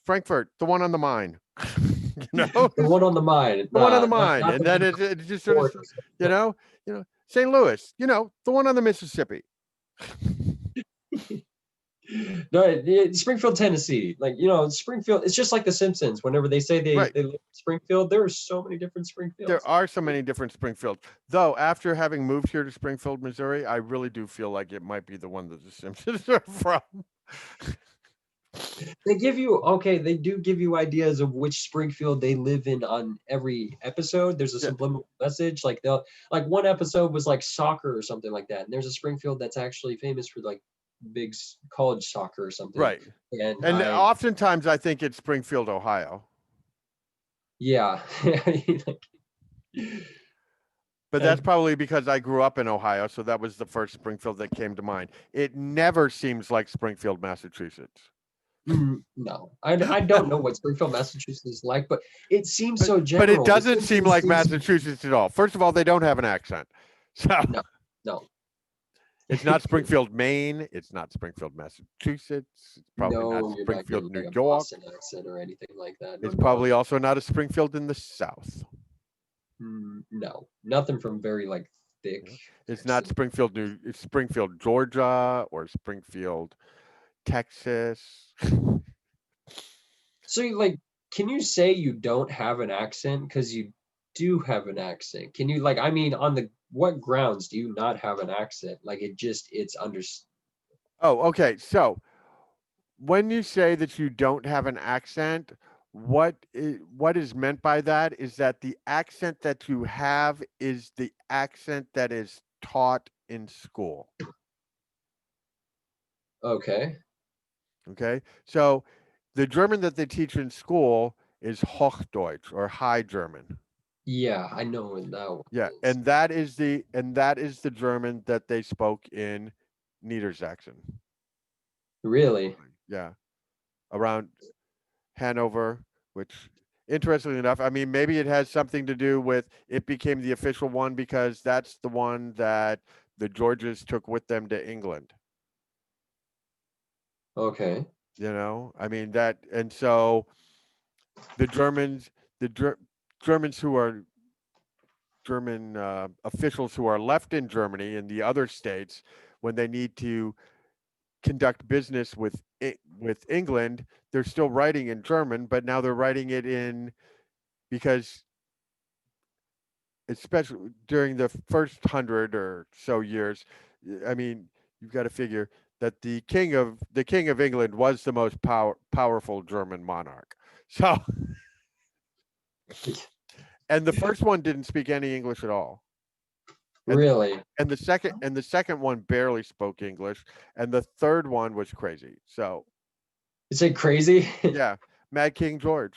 Frankfurt, the one on the mine.
The one on the Main,
The one on the
not
mine. And
the one
then
in the
it just sort of,
port or something.
St. Louis, the one on the Mississippi.
No, Springfield, Tennessee. Like, Springfield, it's just like The Simpsons. Whenever they say
Right.
they live in Springfield, there are so many different
There
Springfields.
are so many different Springfields. Though, after having moved here to Springfield, Missouri, I really do feel like it might be the one that the Simpsons are from.
They do give you ideas of which Springfield they live in on every episode. There's a
Yeah,
subliminal message. Like one episode was like soccer or something like that. And there's a Springfield that's actually famous for like big college soccer or something.
right.
And
And
I,
oftentimes I think it's Springfield, Ohio.
yeah.
But that's
And
probably because I grew up in Ohio, so that was the first Springfield that came to mind. It never seems like Springfield, Massachusetts.
no, I don't know what Springfield, Massachusetts is like, but it seems
But
so
but it
general. The
doesn't seem
Simpsons
like
seems
Massachusetts at all. First of all, they don't have an accent. So
no, no,
it's not Springfield, Maine. It's not Springfield, Massachusetts. It's probably not
no. You're not
Springfield,
getting
New
like a
York.
Boston accent or anything like that. No,
It's
no,
probably also not a Springfield in the South.
no, nothing from very like thick
Yeah. It's not
accent.
It's Springfield, Georgia or Springfield, Texas.
So, like, can you say you don't have an accent? Because you do have an accent. Can you, like, I mean, on the what grounds do you not have an accent? Like, it's under.
Oh, okay. So when you say that you don't have an accent, what is meant by that is that the accent that you have is the accent that is taught in school.
Okay.
Okay, so the German that they teach in school is Hochdeutsch or High German.
Yeah, I know what that one
Yeah,
is.
and that is the German that they spoke in Niedersachsen.
Really?
Yeah, around Hanover, which interestingly enough, I mean, maybe it has something to do with it became the official one because that's the one that the Georges took with them to England.
Okay.
I mean that, and so the Germans, Germans who are German officials who are left in Germany and the other states, when they need to conduct business with England, they're still writing in German, but now they're writing it in because especially during the first 100 or so years, I mean, you've got to figure that the king of England was the most powerful German monarch. So, and the first one didn't speak any English at all. And
Really?
the second one barely spoke English, and the third one was crazy. So,
Is it crazy?
yeah, Mad King George.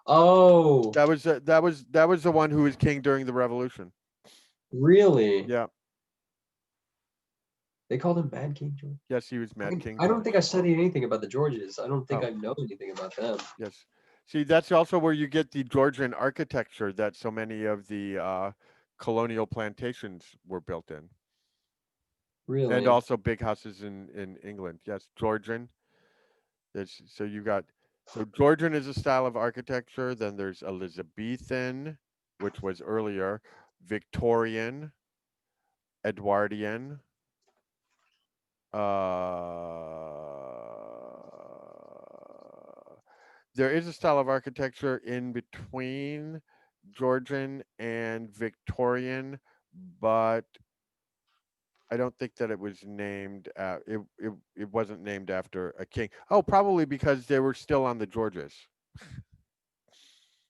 Oh,
That was the one who was king during the revolution.
really?
Yeah.
They called him Mad King George?
Yes, he was Mad King
I don't think
George.
I studied anything about the Georges. I don't think
Oh,
I know anything about them.
yes. See, that's also where you get the Georgian architecture that so many of the colonial plantations were built in, and
Really?
also big houses in England. Yes, Georgian. So you got so Georgian is a style of architecture. Then there's Elizabethan, which was earlier, Victorian, Edwardian. There is a style of architecture in between Georgian and Victorian, but I don't think that it was named. It wasn't named after a king. Oh, probably because they were still on the Georges,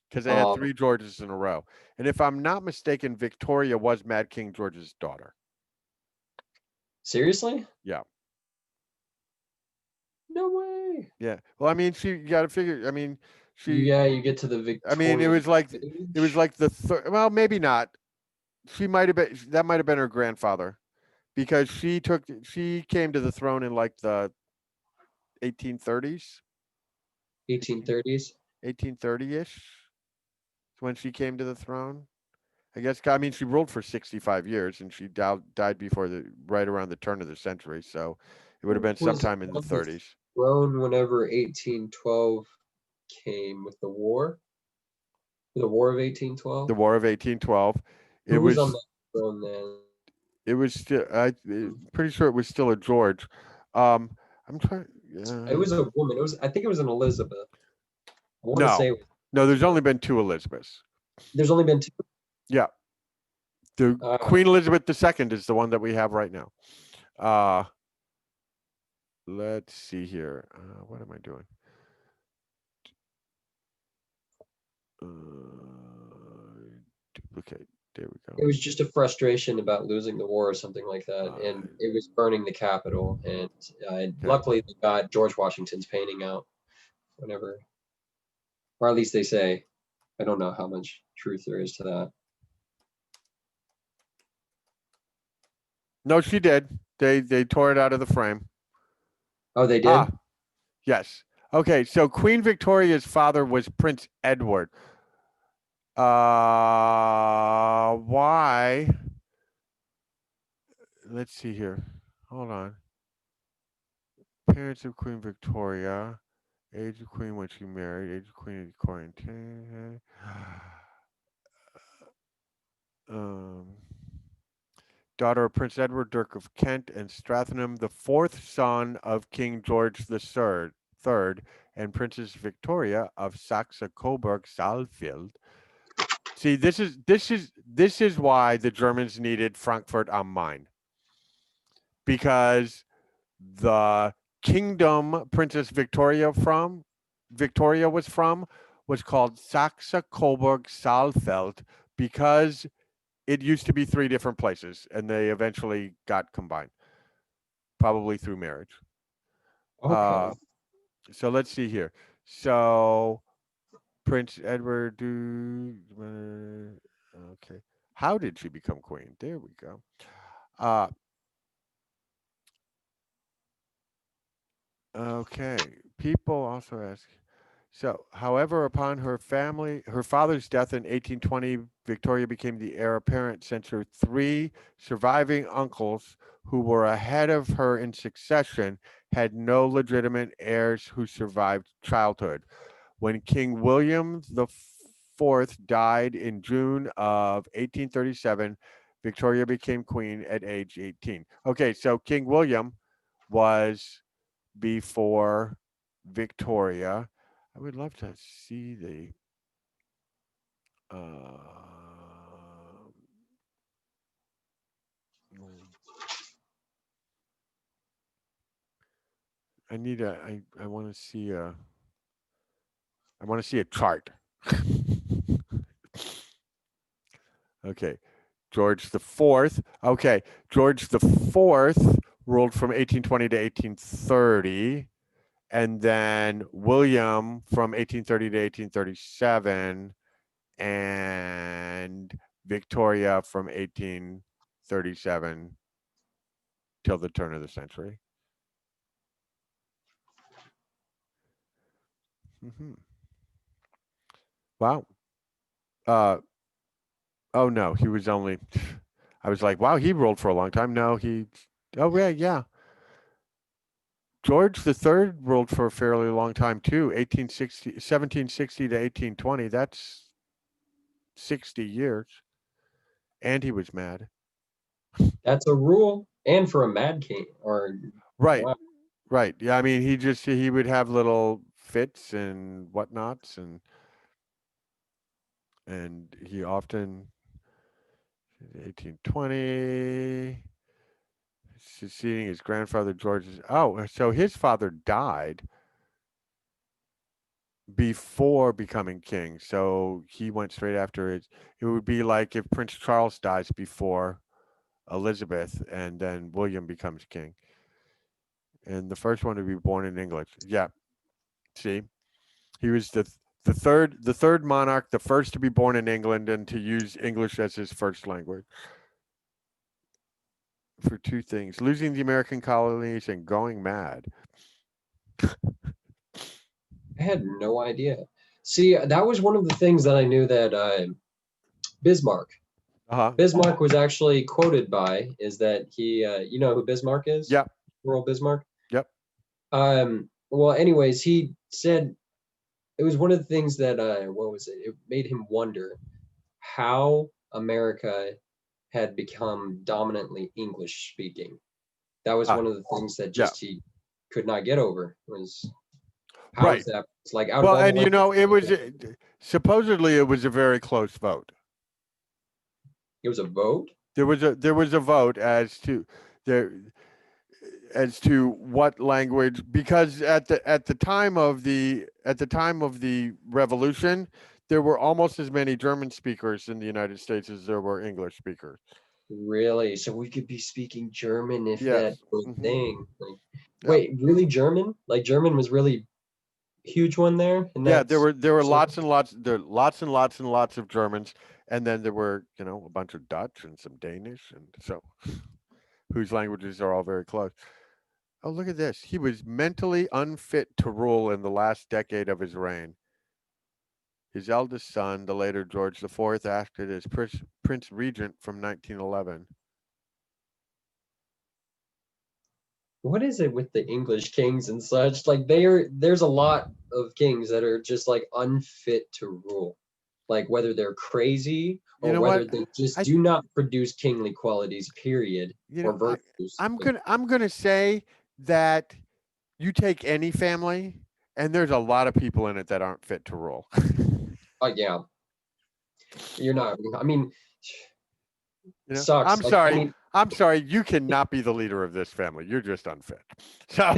because they had
Um,
3 Georges in a row. And if I'm not mistaken, Victoria was Mad King George's daughter.
Seriously?
Yeah.
No way.
Yeah. Well, I mean, you got to figure. I mean, she.
Yeah, you get to the
I mean,
Victorian
it was
age.
like the third. Well, maybe not. She might have been. That might have been her grandfather, because she came to the throne in like the 1830s,
1830s.
1830ish, when she came to the throne. I guess. I mean, she ruled for 65 years, and she died before right around the turn of the century. So it would have
Who
been
was
sometime in the
on the
30s.
throne whenever 1812 came with the War of 1812?
The War of 1812. It
Who was on
was
that throne then?
it was still. Pretty sure it was still a George. Um, I'm trying.
It was a woman. I think it was an Elizabeth. I want to say
No,
it was
no. There's only
Elizabeth.
been 2 Elizabeths.
There's only been two.
Yeah, the
Uh,
Queen Elizabeth II is the one that we have right now. Uh, let's see here. What am I doing? Duplicate. There we
it
go.
was just a frustration about losing the war or something like that, and it was burning the Capitol. And
Okay.
luckily, they got George Washington's painting out whenever, or at least they say. I don't know how much truth there is to that.
No, she did. They tore it out of the frame.
Oh, they did?
Ah, yes. Okay, so Queen Victoria's father was Prince Edward. Why? Let's see here. Hold on. Parents of Queen Victoria. Age of Queen when she married. Age of Queen in quarantine. Um, daughter of Prince Edward, Duke of Kent and Strathenham, the fourth son of King George III and Princess Victoria of Saxe-Coburg-Saalfeld. See, this is why the Germans needed Frankfurt am Main, because the kingdom Princess Victoria was from was called Saxe-Coburg-Saalfeld, because it used to be 3 different places, and they eventually got combined, probably through marriage.
Okay.
Uh, so let's see here. So Prince Edward. Okay. How did she become queen? There we go. Uh, okay. People also ask. So, however, upon her father's death in 1820, Victoria became the heir apparent, since her 3 surviving uncles, who were ahead of her in succession, had no legitimate heirs who survived childhood. When King William the Fourth died in June of 1837, Victoria became queen at age 18. Okay, so King William was before Victoria. I would love to see the. I need a. I want to see a. I want to see a chart. Okay, George the Fourth. Okay, George the Fourth ruled from 1820 to 1830, and then William from 1830 to 1837, and Victoria from 1837 till the turn of the century. Hmm. Wow. Uh, oh no, he was only. I was like, wow, he ruled for a long time. No, he. Oh yeah, yeah. George the Third ruled for a fairly long time too. 1760 to 1820. That's 60 years, and he was mad.
That's a rule. And for a mad king, or
Right,
wow.
right. Yeah, I mean, he would have little fits and whatnots, and he often 1820 succeeding his grandfather George's. Oh, so his father died before becoming king. So he went straight after it. It would be like if Prince Charles dies before Elizabeth and then William becomes king. And the first one to be born in England. Yeah. See? He was the third monarch, the first to be born in England and to use English as his first language. For two things: losing the American colonies and going mad.
I had no idea. See, that was one of the things that I knew that Bismarck.
Uh-huh.
Bismarck was actually quoted by is that he, you know who Bismarck is?
Yep.
Earl Bismarck.
Yep.
Well, anyways, he said it was one of the things that what was it? It made him wonder how America had become dominantly English speaking. That was
Ah,
one of the things that
yeah.
just he could not get over was how is
Right.
that? It's like out of
Well,
all the
and
languages,
it was supposedly it was a very close vote.
it was a vote.
There was a vote there as to what language, because at the time of the revolution there were almost as many German speakers in the United States as there were English speakers.
Really? So we could be speaking German if that
Yes.
were a thing. Like,
Yeah.
wait, really German? Like German was really huge one there, and
Yeah, there
that's
were there were lots and lots and lots of Germans, and then there were, a bunch of Dutch and some Danish, and so whose languages are all very close. Oh, look at this. He was mentally unfit to rule in the last decade of his reign. His eldest son, the later George IV, acted as Prince Regent from 1911.
what is it with the English kings and such? Like there's a lot of kings that are just like unfit to rule. Like whether they're crazy
You
or
know
whether
what?
they just
I
do not produce kingly qualities, period,
you
or
know I
virtues.
I'm
Like,
gonna say that you take any family, and there's a lot of people in it that aren't fit to rule.
oh yeah, you're not. I mean, sucks.
I'm
Like I
sorry.
mean,
I'm sorry. You cannot be the leader of this family. You're just unfit. So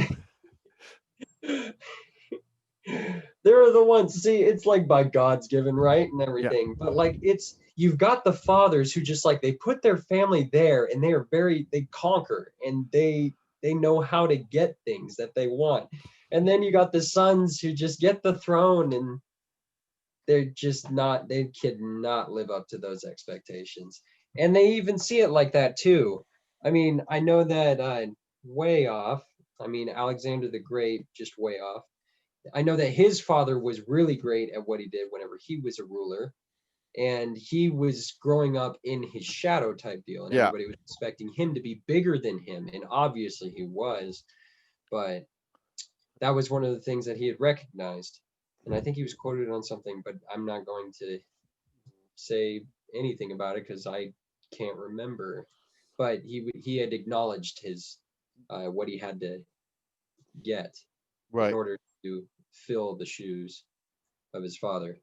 they're the ones. See, it's like by God's given right and
yeah,
everything, but like it's you've got the fathers who just like they put their family there and they are very they conquer and they know how to get things that they want. And then you got the sons who just get the throne and they're just not they cannot live up to those expectations. And they even see it like that too. I mean, I know that way off. I mean, Alexander the Great just way off. I know that his father was really great at what he did whenever he was a ruler, and he was growing up in his shadow type deal, and
yeah,
everybody was expecting him to be bigger than him, and obviously he was, but that was one of the things that he had recognized. And I think he was quoted on something, but I'm not going to say anything about it because I can't remember. But he had acknowledged his what he had to get in
right,
order to fill the shoes of his father.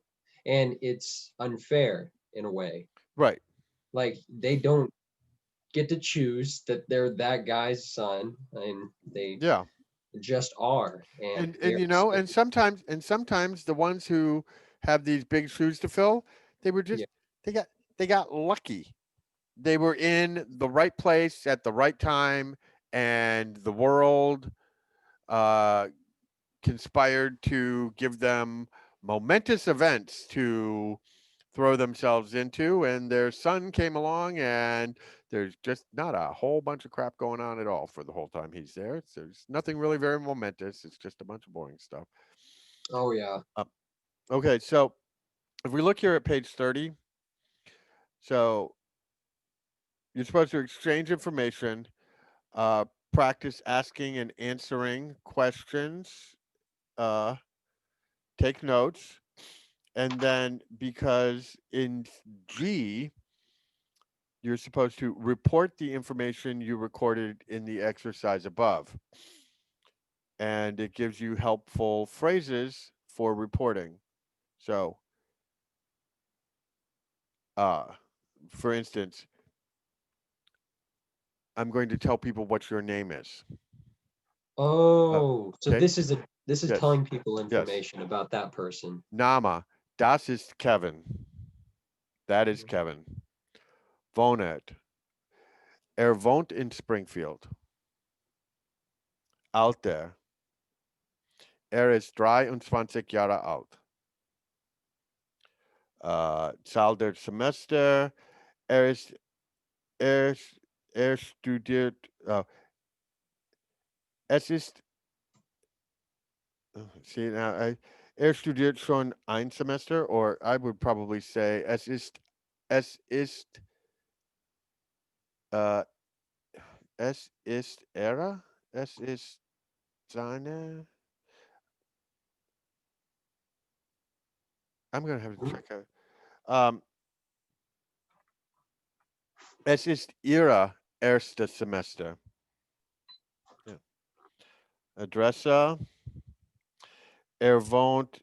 And it's unfair in a way.
right,
Like they don't get to choose that they're that guy's son, and they
yeah.
just are, and
And
they're
and
expected.
sometimes the ones who have these big shoes to fill, they were
Yeah,
just they got lucky. They were in the right place at the right time, and the world uh, conspired to give them momentous events to throw themselves into, and their son came along, and there's just not a whole bunch of crap going on at all for the whole time he's there. There's nothing really very momentous. It's just a bunch of boring stuff.
oh yeah.
uh, okay, so if we look here at page 30, so you're supposed to exchange information, uh, practice asking and answering questions, uh, take notes, and then because in G, you're supposed to report the information you recorded in the exercise above. And it gives you helpful phrases for reporting. So, uh, for instance, I'm going to tell people what your name is. Uh,
Oh, so
okay.
this is
Yes.
telling people
Yes.
information about that person.
Nama. Das ist Kevin. That is Kevin. Wohnet. Wohnt in Springfield. Alter. Ist 23 Jahre alt. Zahl der Semester. Er ist, er, er studiert, es ist, see now, er studiert schon ein Semester, or I would probably say es ist, uh, es ist es ist seine, I'm going to have to check out. Um, es ist ihre erste Semester. Yeah. Adresse, wohnt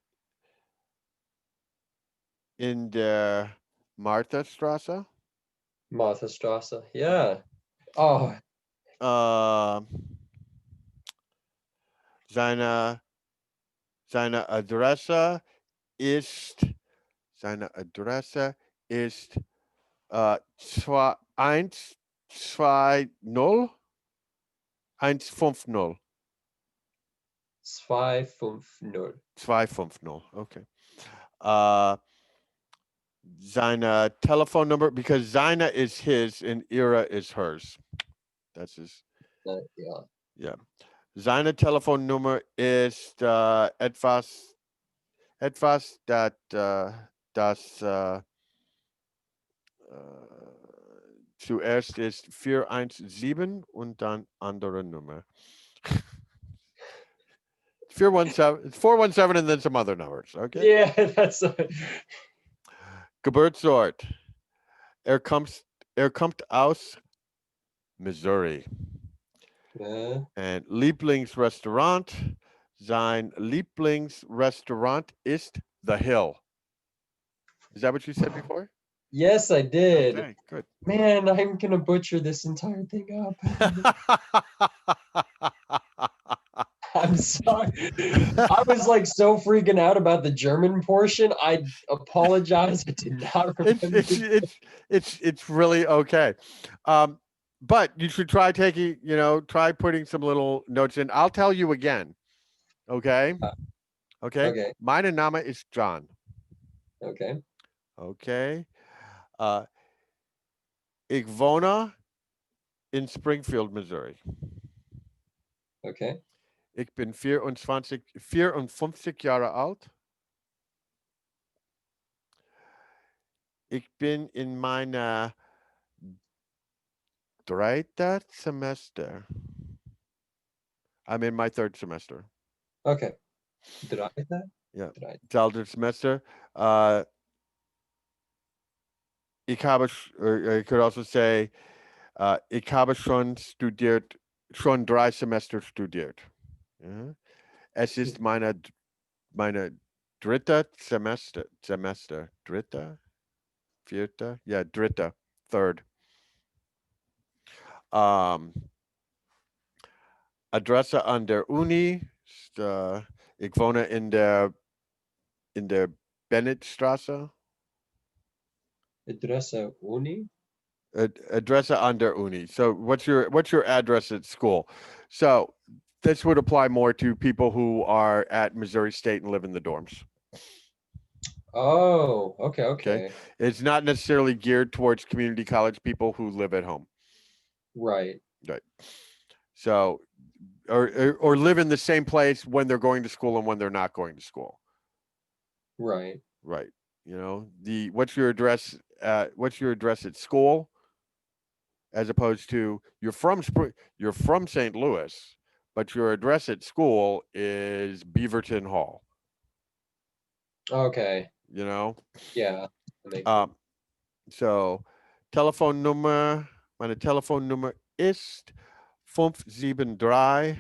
in der Martha-Straße.
Martha Strasse. Yeah. Oh,
Uh, seine, seine Adresse ist, seine Adresse ist 120 150
250.
250. Okay. Uh, seine telephone number, because seine is his and Ira is hers. That's his.
Yeah.
Yeah. Seine Telefonnummer ist etwas das zuerst ist 417 und dann andere Nummer. 417, it's 417 and then some other numbers. Okay.
Yeah, that's
Geburtsort. Er kommt aus Missouri.
yeah.
And Lieblingsrestaurant. Sein Lieblingsrestaurant ist The Hill. Is that what you said before?
Yes, I did.
Okay, good.
Man, I'm gonna butcher this entire thing up. I'm sorry. I was like so freaking out about the German portion. I apologize. I did not
it's
remember.
it's it's it's really okay. Um, but you should try taking, try putting some little notes in. I'll tell you again. Okay. Okay.
Okay,
Meine Name is John.
okay,
Okay. Uh, ich wohne in Springfield, Missouri.
okay.
Ich bin 54 Jahre alt. Ich bin in meiner dritter Semester. I'm in my third semester.
Okay. Did I get that?
Yeah.
Did I?
Third semester. Uh, or I could also say, ich habe schon studiert, schon 3 Semester studiert. Ja. Es ist meine dritte Semester. Dritte? Vierte? Yeah, dritte. Third. Um, Adresse an der Uni. Ich wohne in der Bennettstraße.
Adresse Uni?
Adresse an der Uni. So what's your address at school? So this would apply more to people who are at Missouri State and live in the dorms.
Oh, okay,
Okay,
okay.
it's not necessarily geared towards community college people who live at home.
Right,
Right. So or live in the same place when they're going to school and when they're not going to school.
right.
Right. The what's your address? What's your address at school? As opposed to you're from St. Louis, but your address at school is Beaverton Hall.
Okay.
You know,
Yeah, that makes sense.
um, so Telefonnummer, meine Telefonnummer ist 573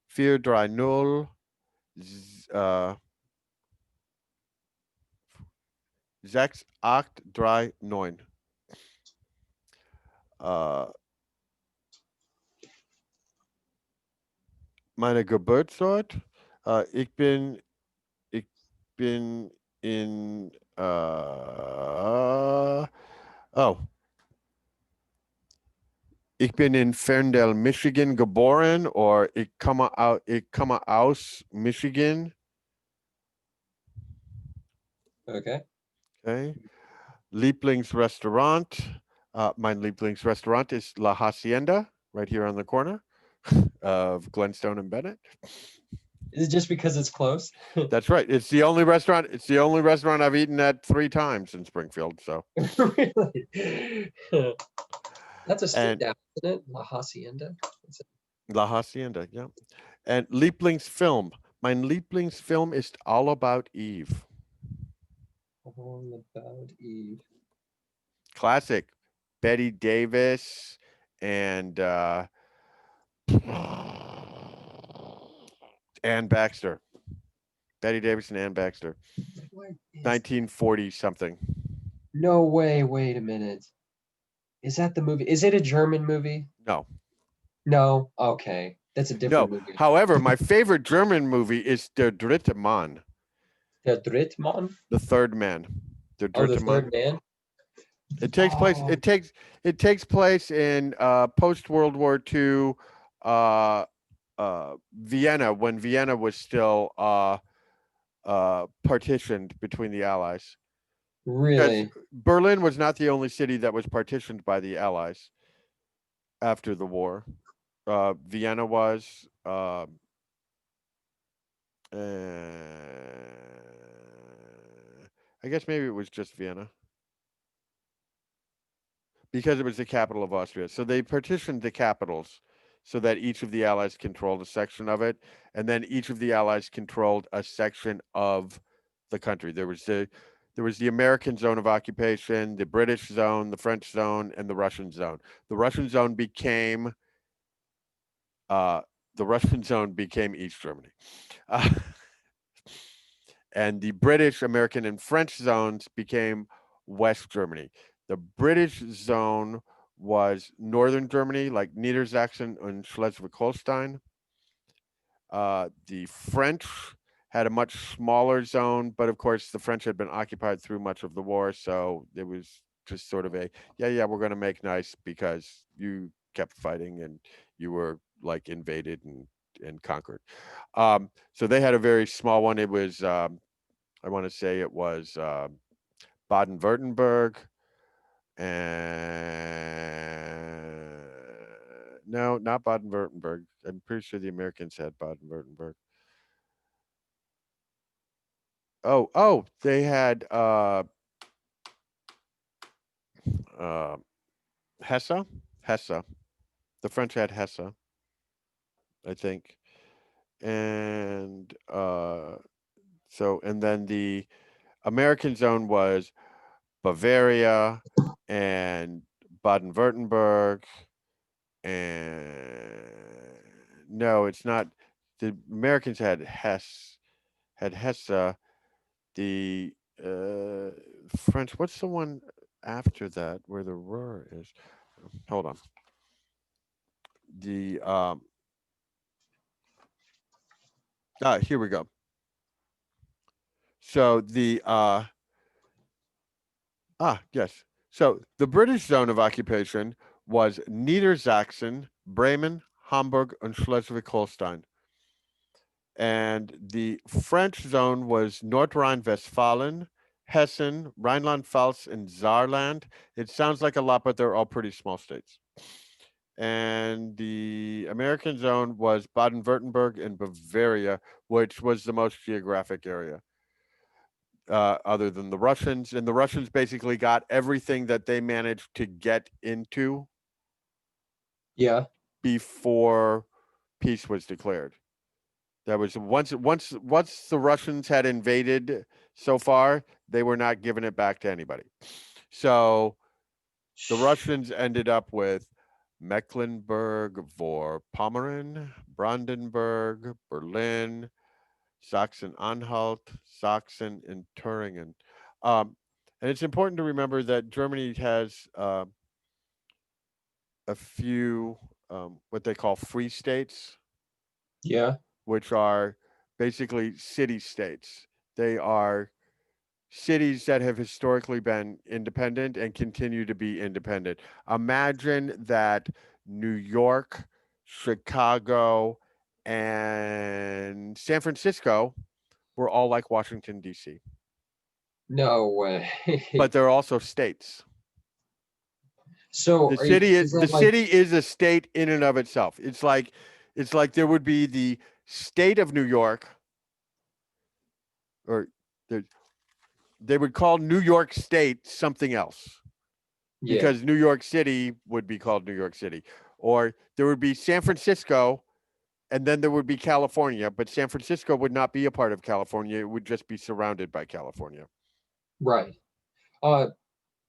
430 6839. Äh, meine Geburtsort, ich bin in, oh, ich bin in Ferndale, Michigan geboren, oder ich komme aus Michigan.
Okay.
Okay. Lieblingsrestaurant. Mein Lieblingsrestaurant is La Hacienda, right here on the corner of Glenstone and Bennett.
Is it just because it's close?
That's right. It's the only restaurant. It's the only restaurant I've eaten at 3 times in Springfield. So,
Really? That's a street
and
down, isn't it? La Hacienda.
La Hacienda, yeah. And Lieblingsfilm. Mein Lieblingsfilm ist All About Eve.
All About Eve.
Classic. Betty Davis and Ann Baxter. Betty Davis and Ann Baxter.
What is
1940 something.
No way, wait a minute. Is that the movie? Is it a German movie?
No.
No. Okay. That's a different
No.
movie.
However, my favorite German movie is Der Dritte Mann.
Der Drittmann?
The Third Man. Der
Oh, the
Dritte Mann.
third man?
It takes place.
Oh,
It takes place in post World War II, Vienna, when Vienna was still partitioned between the Allies. Because
really?
Berlin was not the only city that was partitioned by the Allies after the war. Vienna was. I guess maybe it was just Vienna. Because it was the capital of Austria. So they partitioned the capitals so that each of the allies controlled a section of it, and then each of the allies controlled a section of the country. There was the American zone of occupation, the British zone, the French zone, and the Russian zone. The Russian zone became East Germany. And the British, American, and French zones became West Germany. The British zone was northern Germany, like Niedersachsen and Schleswig-Holstein. The French had a much smaller zone, but of course the French had been occupied through much of the war, so it was just sort of we're going to make nice because you kept fighting and you were like invaded and conquered. So they had a very small one. It was I want to say it was Baden-Württemberg, and no, not Baden-Württemberg. I'm pretty sure the Americans had Baden-Württemberg. Oh, they had uh, Hesse. Hesse. The French had Hesse, I think, and and then the American zone was Bavaria and Baden-Württemberg, and no, it's not. The Americans had Hesse. The French. What's the one after that where the Ruhr is? Hold on. The here we go. So the yes. So the British zone of occupation was Niedersachsen, Bremen, Hamburg, and Schleswig-Holstein. And the French zone was North Rhine-Westphalia, Hessen, Rhineland-Pfalz, and Saarland. It sounds like a lot, but they're all pretty small states. And the American zone was Baden-Württemberg and Bavaria, which was the most geographic area, other than the Russians. And the Russians basically got everything that they managed to get into
Yeah.
before peace was declared. That was once the Russians had invaded so far, they were not giving it back to anybody. So The Russians ended up with Mecklenburg-Vorpommern, Brandenburg, Berlin, Sachsen-Anhalt, Sachsen, and Thuringen. Um, and it's important to remember that Germany has a few what they call free states,
Yeah.
which are basically city states. They are cities that have historically been independent and continue to be independent. Imagine that New York, Chicago, and San Francisco were all like Washington, D.C.,
No way.
but they're also states.
So is
The
that like
city is a state in and of itself. It's like there would be the state of New York, or there, they would call New York State something else,
yeah,
because New York City would be called New York City. Or there would be San Francisco, and then there would be California, but San Francisco would not be a part of California. It would just be surrounded by California.
right. Uh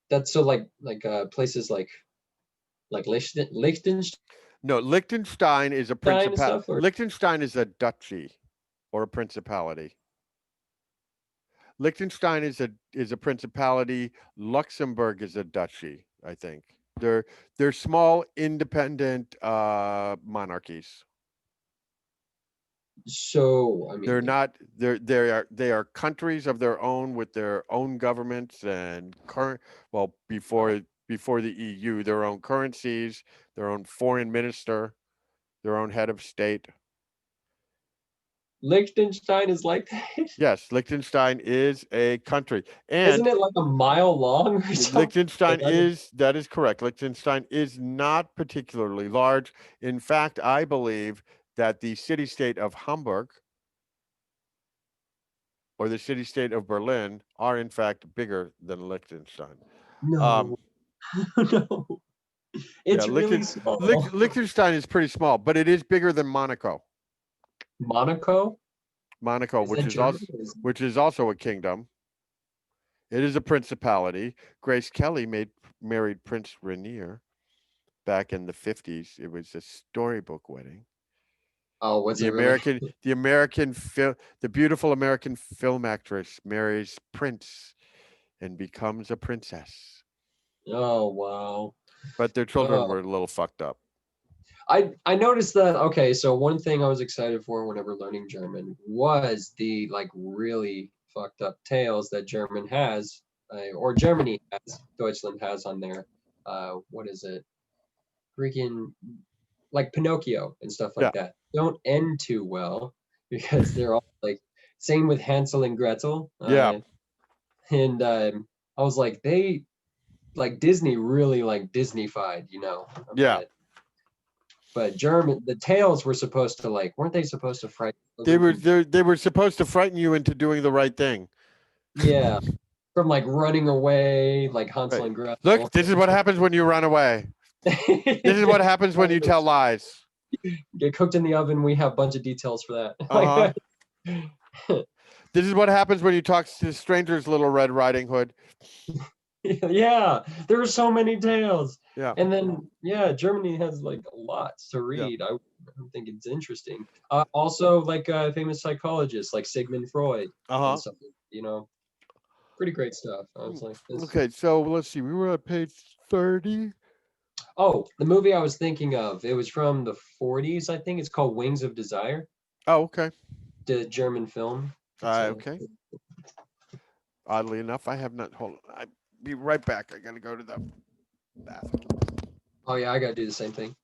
that's so like places like Liechtenstein
No, Liechtenstein is a
and
principal.
stuff or
Liechtenstein is a duchy or a principality. Liechtenstein is a principality. Luxembourg is a duchy, I think. They're small independent monarchies.
so I mean
They're
like
not they are countries of their own with their own governments and current well before the EU, their own currencies, their own foreign minister, their own head of state.
Liechtenstein is like that.
Yes, Liechtenstein is a country.
Isn't
And
it like a mile long or something? Like
Liechtenstein is that is correct. Liechtenstein is not particularly large. In fact, I believe that the city state of Hamburg or the city state of Berlin are in fact bigger than Liechtenstein. Um,
no, no.
yeah,
It's really small.
Liechtenstein is pretty small, but it is bigger than Monaco.
Monaco?
Monaco,
Is that German?
which is also a kingdom. It is a principality. Grace Kelly married Prince Rainier back in the 50s. It was a storybook wedding.
Oh, was it really?
The beautiful American film actress marries Prince and becomes a princess.
Oh, wow.
But their children
Oh,
were a little fucked up.
I noticed that. Okay, so one thing I was excited for whenever learning German was the like really fucked up tales that German has, or Germany has, Deutschland has on there. What is it? Freaking like Pinocchio and stuff
Yeah,
like that. Don't end too well because they're all like same with Hansel and Gretel.
yeah,
And I was like, they like Disney really like Disneyfied, a
yeah.
bit. But German, the tales were supposed to like, weren't they supposed to frighten children from?
They were supposed to frighten you into doing the right thing.
Yeah, from like running away, like Hansel
Right.
and
Look,
Gretel.
this is what happens when you run away. This is what happens when you tell lies.
Get cooked in the oven. We have a bunch of details for that.
Uh-huh.
Like,
This is what happens when you talk to strangers, Little Red Riding Hood.
yeah, there are so many tales.
Yeah,
And then, yeah, Germany has like lots to
yeah.
read. I think it's interesting. Also, like famous psychologists like Sigmund Freud and
Uh-huh.
stuff, pretty great stuff. I was like, this.
Okay, so let's see. We were at page 30.
Oh, the movie I was thinking of, it was from the 40s, I think. It's called Wings of Desire,
Oh, okay.
the German film. It's a,
Okay. Oddly enough, I have not. Hold on. I'll be right back. I got to go to the bathroom.
oh, yeah, I got to do the same thing.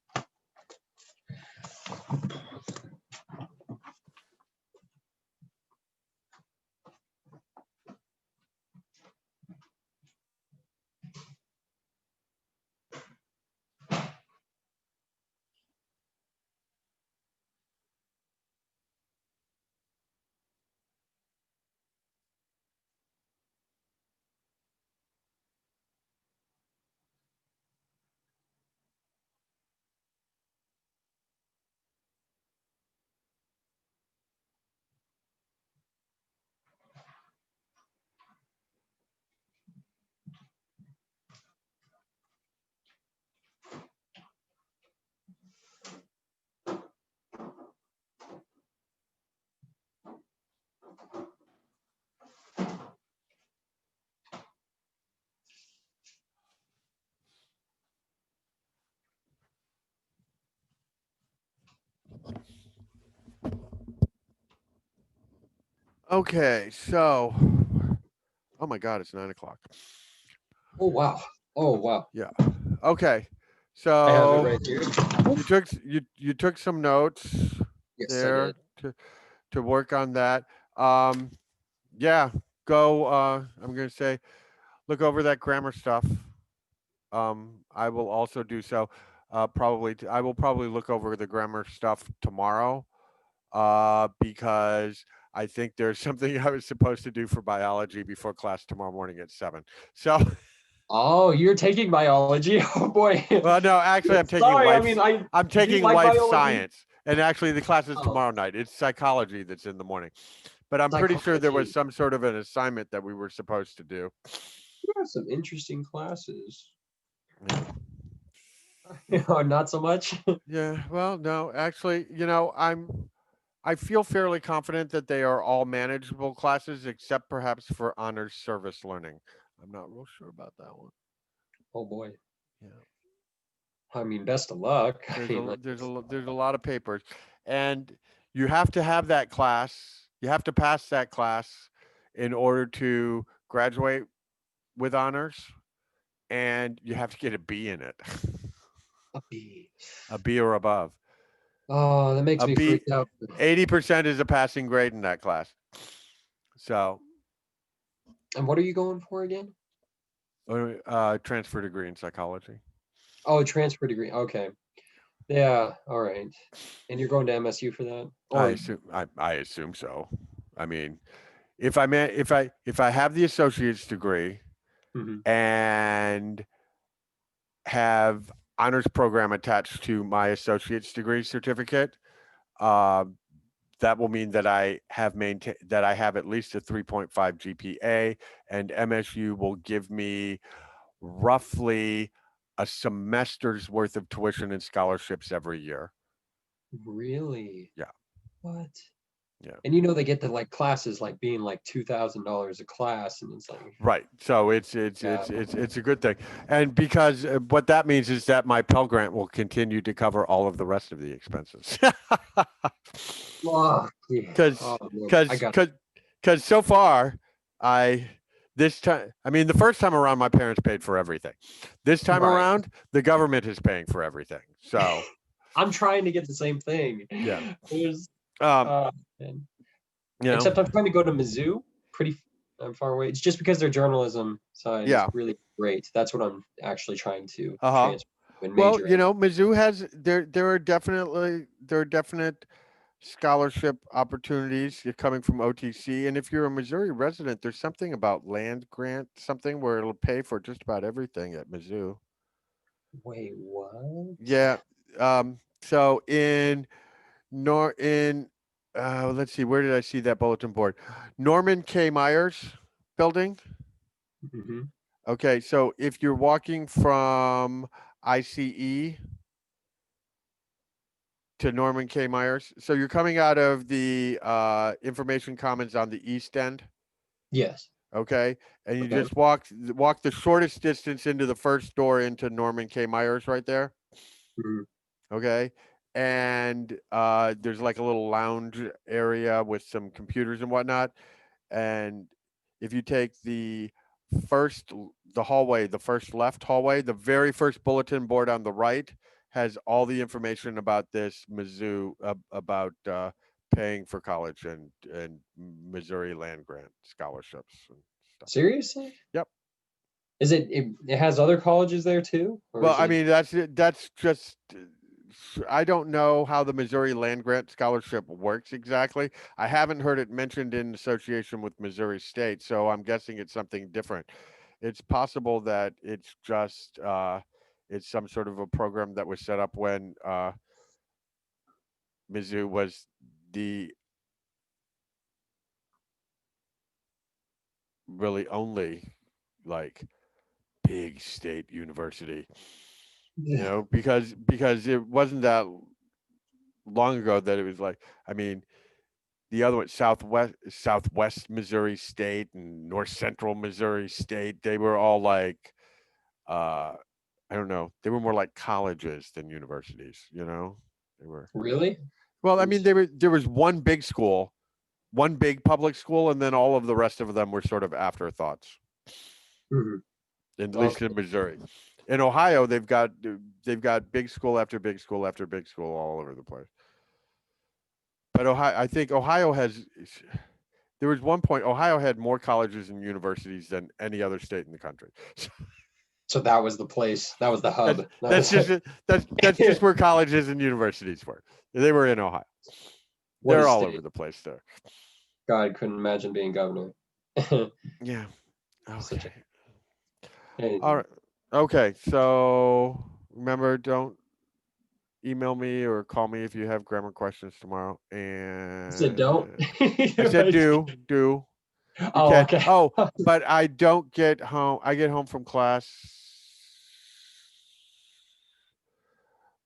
Okay, so oh my God, it's 9 o'clock.
Oh wow. Oh wow.
Yeah. Okay.
I have it
So
right here.
you took some notes
Yes, I did.
there to work on that. Um, yeah. Go. I'm gonna say look over that grammar stuff. I will also do so. I will probably look over the grammar stuff tomorrow. Because I think there's something I was supposed to do for biology before class tomorrow morning at 7. So,
Oh, you're taking biology? Oh boy.
well, no, actually,
Sorry, I mean I
I'm
do
taking
like
life
biology.
science, and actually, the class is
Oh,
tomorrow night. It's psychology that's in the morning, but I'm pretty sure there was
psychology.
some sort of an assignment that we were supposed to do.
You have some interesting classes.
Yeah.
Or not so much.
Yeah. Well, no, actually, I feel fairly confident that they are all manageable classes, except perhaps for honors service learning. I'm not real sure about that one.
Oh boy.
Yeah.
I mean, best of luck. I
There's
mean,
a there's a lot of papers, and you have to have that class. You have to pass that class in order to graduate with honors, and you have to get a B in it,
a B.
a B or above.
Oh, that makes
A
me
B,
freak out.
80% is a passing grade in that class. So,
And what are you going for again?
transfer degree in psychology.
Oh, transfer degree. Okay. Yeah. All right. And you're going to MSU for that? Or
I assume so. I mean, if I have the associate's degree
mhm.
and have honors program attached to my associate's degree certificate, uh, that will mean that I have at least a 3.5 GPA, and MSU will give me roughly a semester's worth of tuition and scholarships every year.
Really?
Yeah,
What?
yeah.
And you know they get the like classes like being like $2,000 a class, and it's like,
Right. So
yeah.
it's a good thing, and because what that means is that my Pell Grant will continue to cover all of the rest of the expenses.
Oh, yeah.
Because
Oh man, I
because
got
because so far I this time I mean the first time around my parents paid for everything. This time
right.
around the government is paying for everything. So
I'm trying to get the same thing.
yeah.
There's,
Um.
uh, man.
You know.
Except I'm trying to go to Mizzou, pretty far away. It's just because their journalism side is
Yeah.
really great. That's what I'm actually trying to
Uh huh.
transfer and
Well,
major in.
Mizzou has there are definite scholarship opportunities coming from OTC. And if you're a Missouri resident, there's something about land grant, something where it'll pay for just about everything at Mizzou.
Wait, what?
Yeah. So in let's see, where did I see that bulletin board? Norman K. Myers building.
Hmm.
Okay, so if you're walking from ICE to Norman K. Myers, so you're coming out of the Information Commons on the east end.
Yes.
Okay, and you
Okay.
just walk the shortest distance into the first door into Norman K. Myers right there.
Mhm.
Okay, and there's like a little lounge area with some computers and whatnot. And if you take first the hallway, the first left hallway, the very first bulletin board on the right has all the information about this Mizzou about paying for college and Missouri land grant scholarships and stuff.
Seriously?
Yep.
Is it has other colleges there too? Or
Well,
is
I
it
mean that's just I don't know how the Missouri land grant scholarship works exactly. I haven't heard it mentioned in association with Missouri State, so I'm guessing it's something different. It's possible that it's some sort of a program that was set up when Mizzou was the really only like big state university. Because it wasn't that long ago that it was like I mean the other one, Southwest Missouri State and North Central Missouri State, they were all like uh I don't know, they were more like colleges than universities. They were
really?
well, I mean
Int-
there was one big school one big public school, and then all of the rest of them were sort of afterthoughts.
Mhm.
At least
Okay.
in Missouri. In Ohio, they've got big school after big school after big school all over the place. But Ohio, I think Ohio has. There was one point Ohio had more colleges and universities than any other state in the country.
So that was the place. That was the hub.
That's
That
that's
was
just that's just where colleges and universities were. They were in Ohio.
what a
They're all over
state.
the place there.
God, couldn't imagine being governor.
Yeah.
Such a
Okay. All
anyway.
right. Okay. So remember, don't email me or call me if you have grammar questions tomorrow.
I said don't.
And I said do. You
Oh,
can.
okay.
Oh, but I don't get home. I get home from class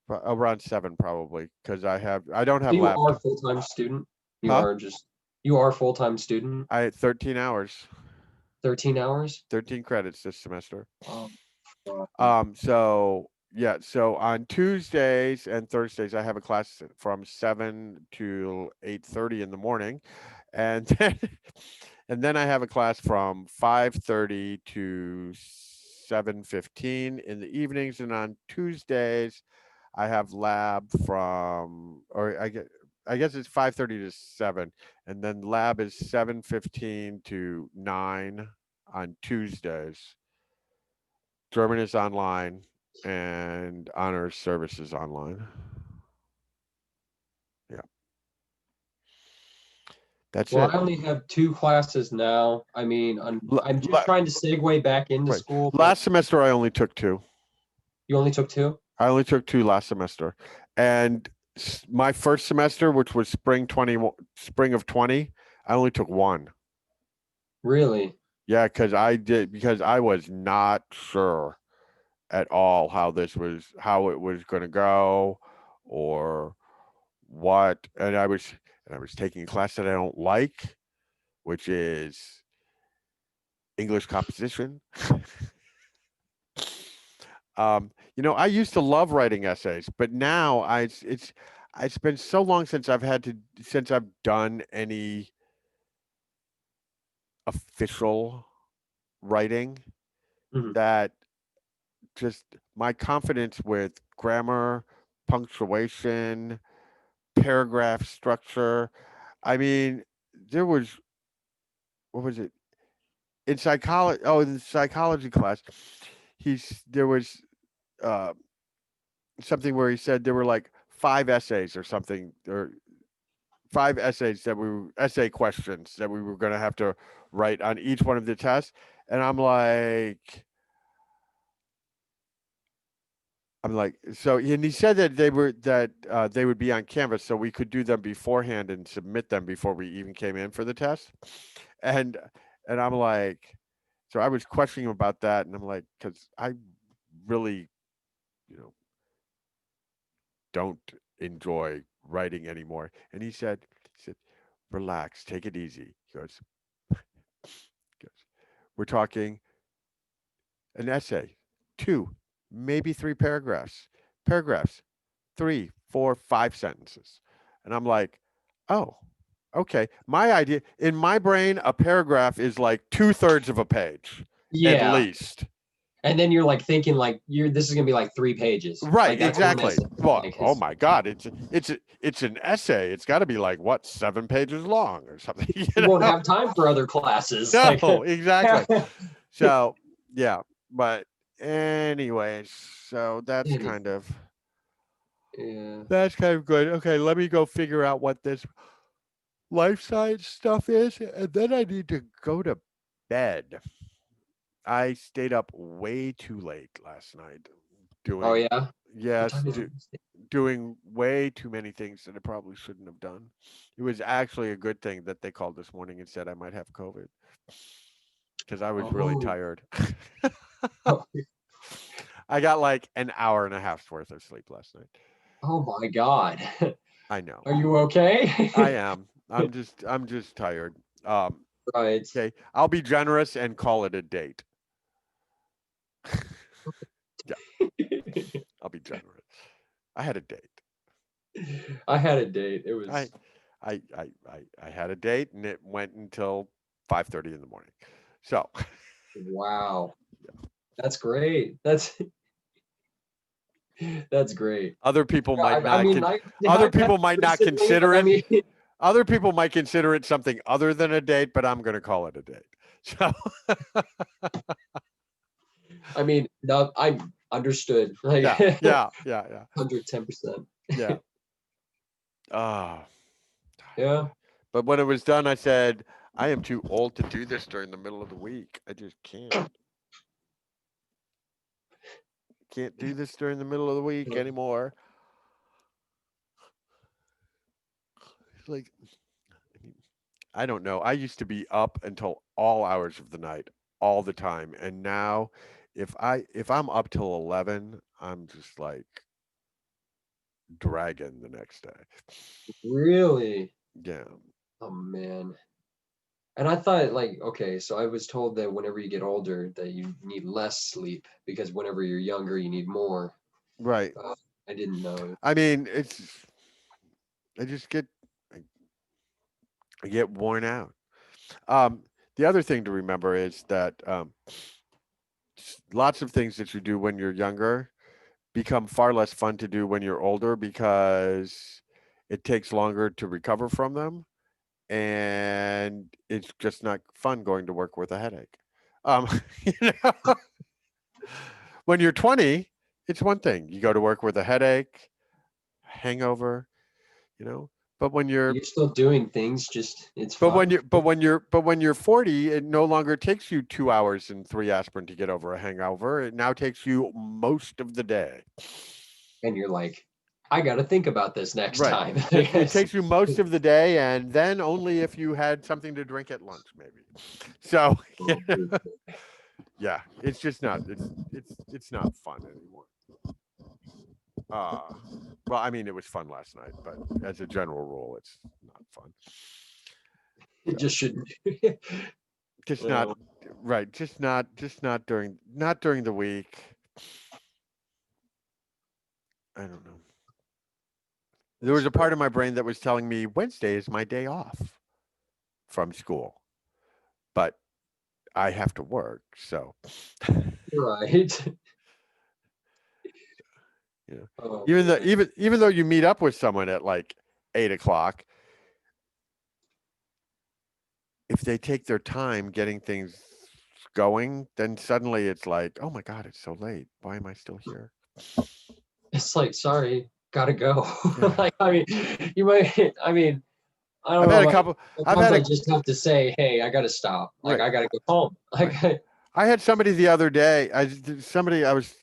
around 7 probably because I don't
So
have
you are a
laptop.
full-time student? You
Huh?
are just you are a full-time student?
I had 13 hours,
13 hours?
13 credits this semester.
Oh, God.
So yeah, so on Tuesdays and Thursdays I have a class from 7 to 8:30 in the morning, and then and then I have a class from 5:30 to 7:15 in the evenings, and on Tuesdays I have lab from, or I guess it's 5:30 to 7, and then lab is 7:15 to 9 on Tuesdays. German is online, and honors service is online. Yeah, that's
Well,
it.
I only have two classes now. I mean,
L-
I'm just
la-
trying to segue back into
right.
school, but
Last semester I only took two.
you only took two?
I only took two last semester, and my first semester, which was spring of 20, I only took one.
Really?
Yeah, because I was not sure at all how it was going to go, or what, and I was taking a class that I don't like, which is English composition. I used to love writing essays, but now it's been so long since I've done any official writing
Mhm.
that just my confidence with grammar, punctuation, paragraph structure. I mean, there was what was it in psychology? Oh, in the psychology class, there was uh, something where he said there were like five essays or something, or five essay questions that we were going to have to write on each one of the tests, and I'm like, so, and he said that they would be on Canvas, so we could do them beforehand and submit them before we even came in for the test. And I'm like, so I was questioning him about that, and I'm like, because I really, you know, don't enjoy writing anymore. And he said, relax, take it easy. He goes, we're talking an essay, two, maybe three paragraphs, paragraphs, three, four, five sentences. And I'm like, oh, okay. My idea in my brain, a paragraph is like 2/3 of a page, at
Yeah.
least.
And then you're like thinking like you're this is gonna be like 3 pages.
Right,
Like that's one
exactly.
essay.
Well,
Like
oh
it's
my God, it's an essay. It's got to be like what, 7 pages long or something.
you won't have time for other classes. Like
No, exactly. So yeah, but anyways, so
Any- yeah.
that's kind of good. Okay, let me go figure out what this life science stuff is, and then I need to go to bed. I stayed up way too late last night
Oh
doing,
yeah. What
yes,
time is it?
doing way too many things that I probably shouldn't have done. It was actually a good thing that they called this morning and said I might have COVID because I was really
Oh.
tired.
Oh,
I got like an hour and a half's worth of sleep last night.
oh my God.
I know.
Are you
I
okay?
am. I'm just tired.
Right.
Okay. I'll be generous and call it a date. Yeah, I'll be generous. I had a date.
I had a date. It
I
was
I had a date and it went until 5:30 in the morning. So
Wow. That's great. That's great.
other people might
I
not
mean,
con-
I've had recently, and
consider
I
it.
mean,
Other people might consider it something other than a date, but I'm going to call it a date. So
I mean, no, I'm understood. Like
yeah, yeah, yeah, yeah,
110%.
yeah. Ah,
Yeah.
but when it was done, I said, I am too old to do this during the middle of the week. I just can't do this during the middle of the week anymore. Like, I mean, I don't know. I used to be up until all hours of the night, all the time, and now, if I'm up till 11, I'm just like dragging the next day.
Really?
Yeah.
Oh man. And I thought like, okay, so I was told that whenever you get older that you need less sleep because whenever you're younger you need more.
Right.
Uh, I didn't know.
I mean, I just I get worn out. Um, the other thing to remember is that lots of things that you do when you're younger become far less fun to do when you're older because it takes longer to recover from them, and it's just not fun going to work with a headache. Um, you know, when you're 20, it's one thing. You go to work with a headache, hangover, you know. But when you're
You're still doing things, just it's
but when
fun.
you but when you're 40, it no longer takes you 2 hours and three aspirin to get over a hangover. It now takes you most of the day.
And you're like, I got to think about this next
Right.
time.
It takes you most of the day, and then only if you had something to drink at lunch, maybe. So
Oh, dude.
yeah, it's just not it's not fun anymore. Uh well, I mean, it was fun last night, but as a general rule, it's not fun.
It
So
just shouldn't.
just not
Oh,
right, just not during the week. I don't know. There
that's
was a
great.
part of my brain that was telling me Wednesday is my day off from school, but I have to work, so
Right.
you know,
Oh man.
even though you meet up with someone at like 8 o'clock, if they take their time getting things going, then suddenly it's like, oh my god, it's so late. Why am I still here?
It's like, sorry, gotta go.
Yeah,
Like, I mean, you might, I mean, I
I've
don't know.
had a couple. I've
Sometimes
had
I
a
just have to say, hey, I gotta stop. Like,
right,
I gotta go home.
right.
Like,
I had somebody the other day. Somebody I was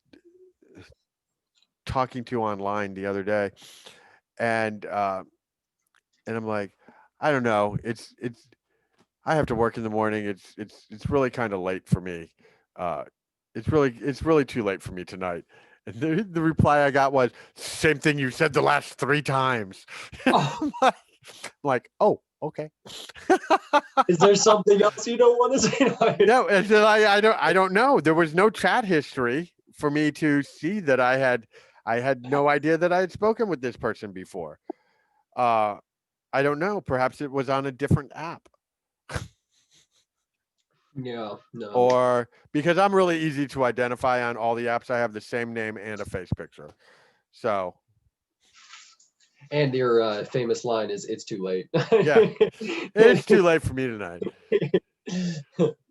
talking to online the other day, and I'm like, I don't know. It's I have to work in the morning. It's really kind of late for me. Uh, it's really too late for me tonight. And the reply I got was same thing you said the last three times.
oh,
Like, oh, okay.
is there something else you don't want to say?
No, and then I don't know. There was no chat history for me to see that I had no idea that I had spoken with this person before. Uh, I don't know. Perhaps it was on a different app.
Yeah, no.
Or because I'm really easy to identify on all the apps, I have the same name and a face picture. So
And your famous line is, "It's too late."
yeah, it's too late for me tonight.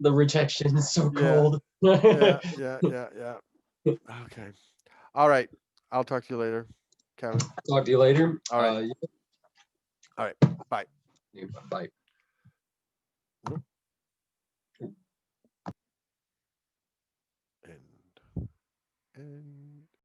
The rejection is so
Yeah,
cold.
yeah, yeah, yeah, yeah. Okay. All right. I'll talk to you later, Kevin.
Talk to you later.
All right. All right. Bye.
Yeah, bye.
And and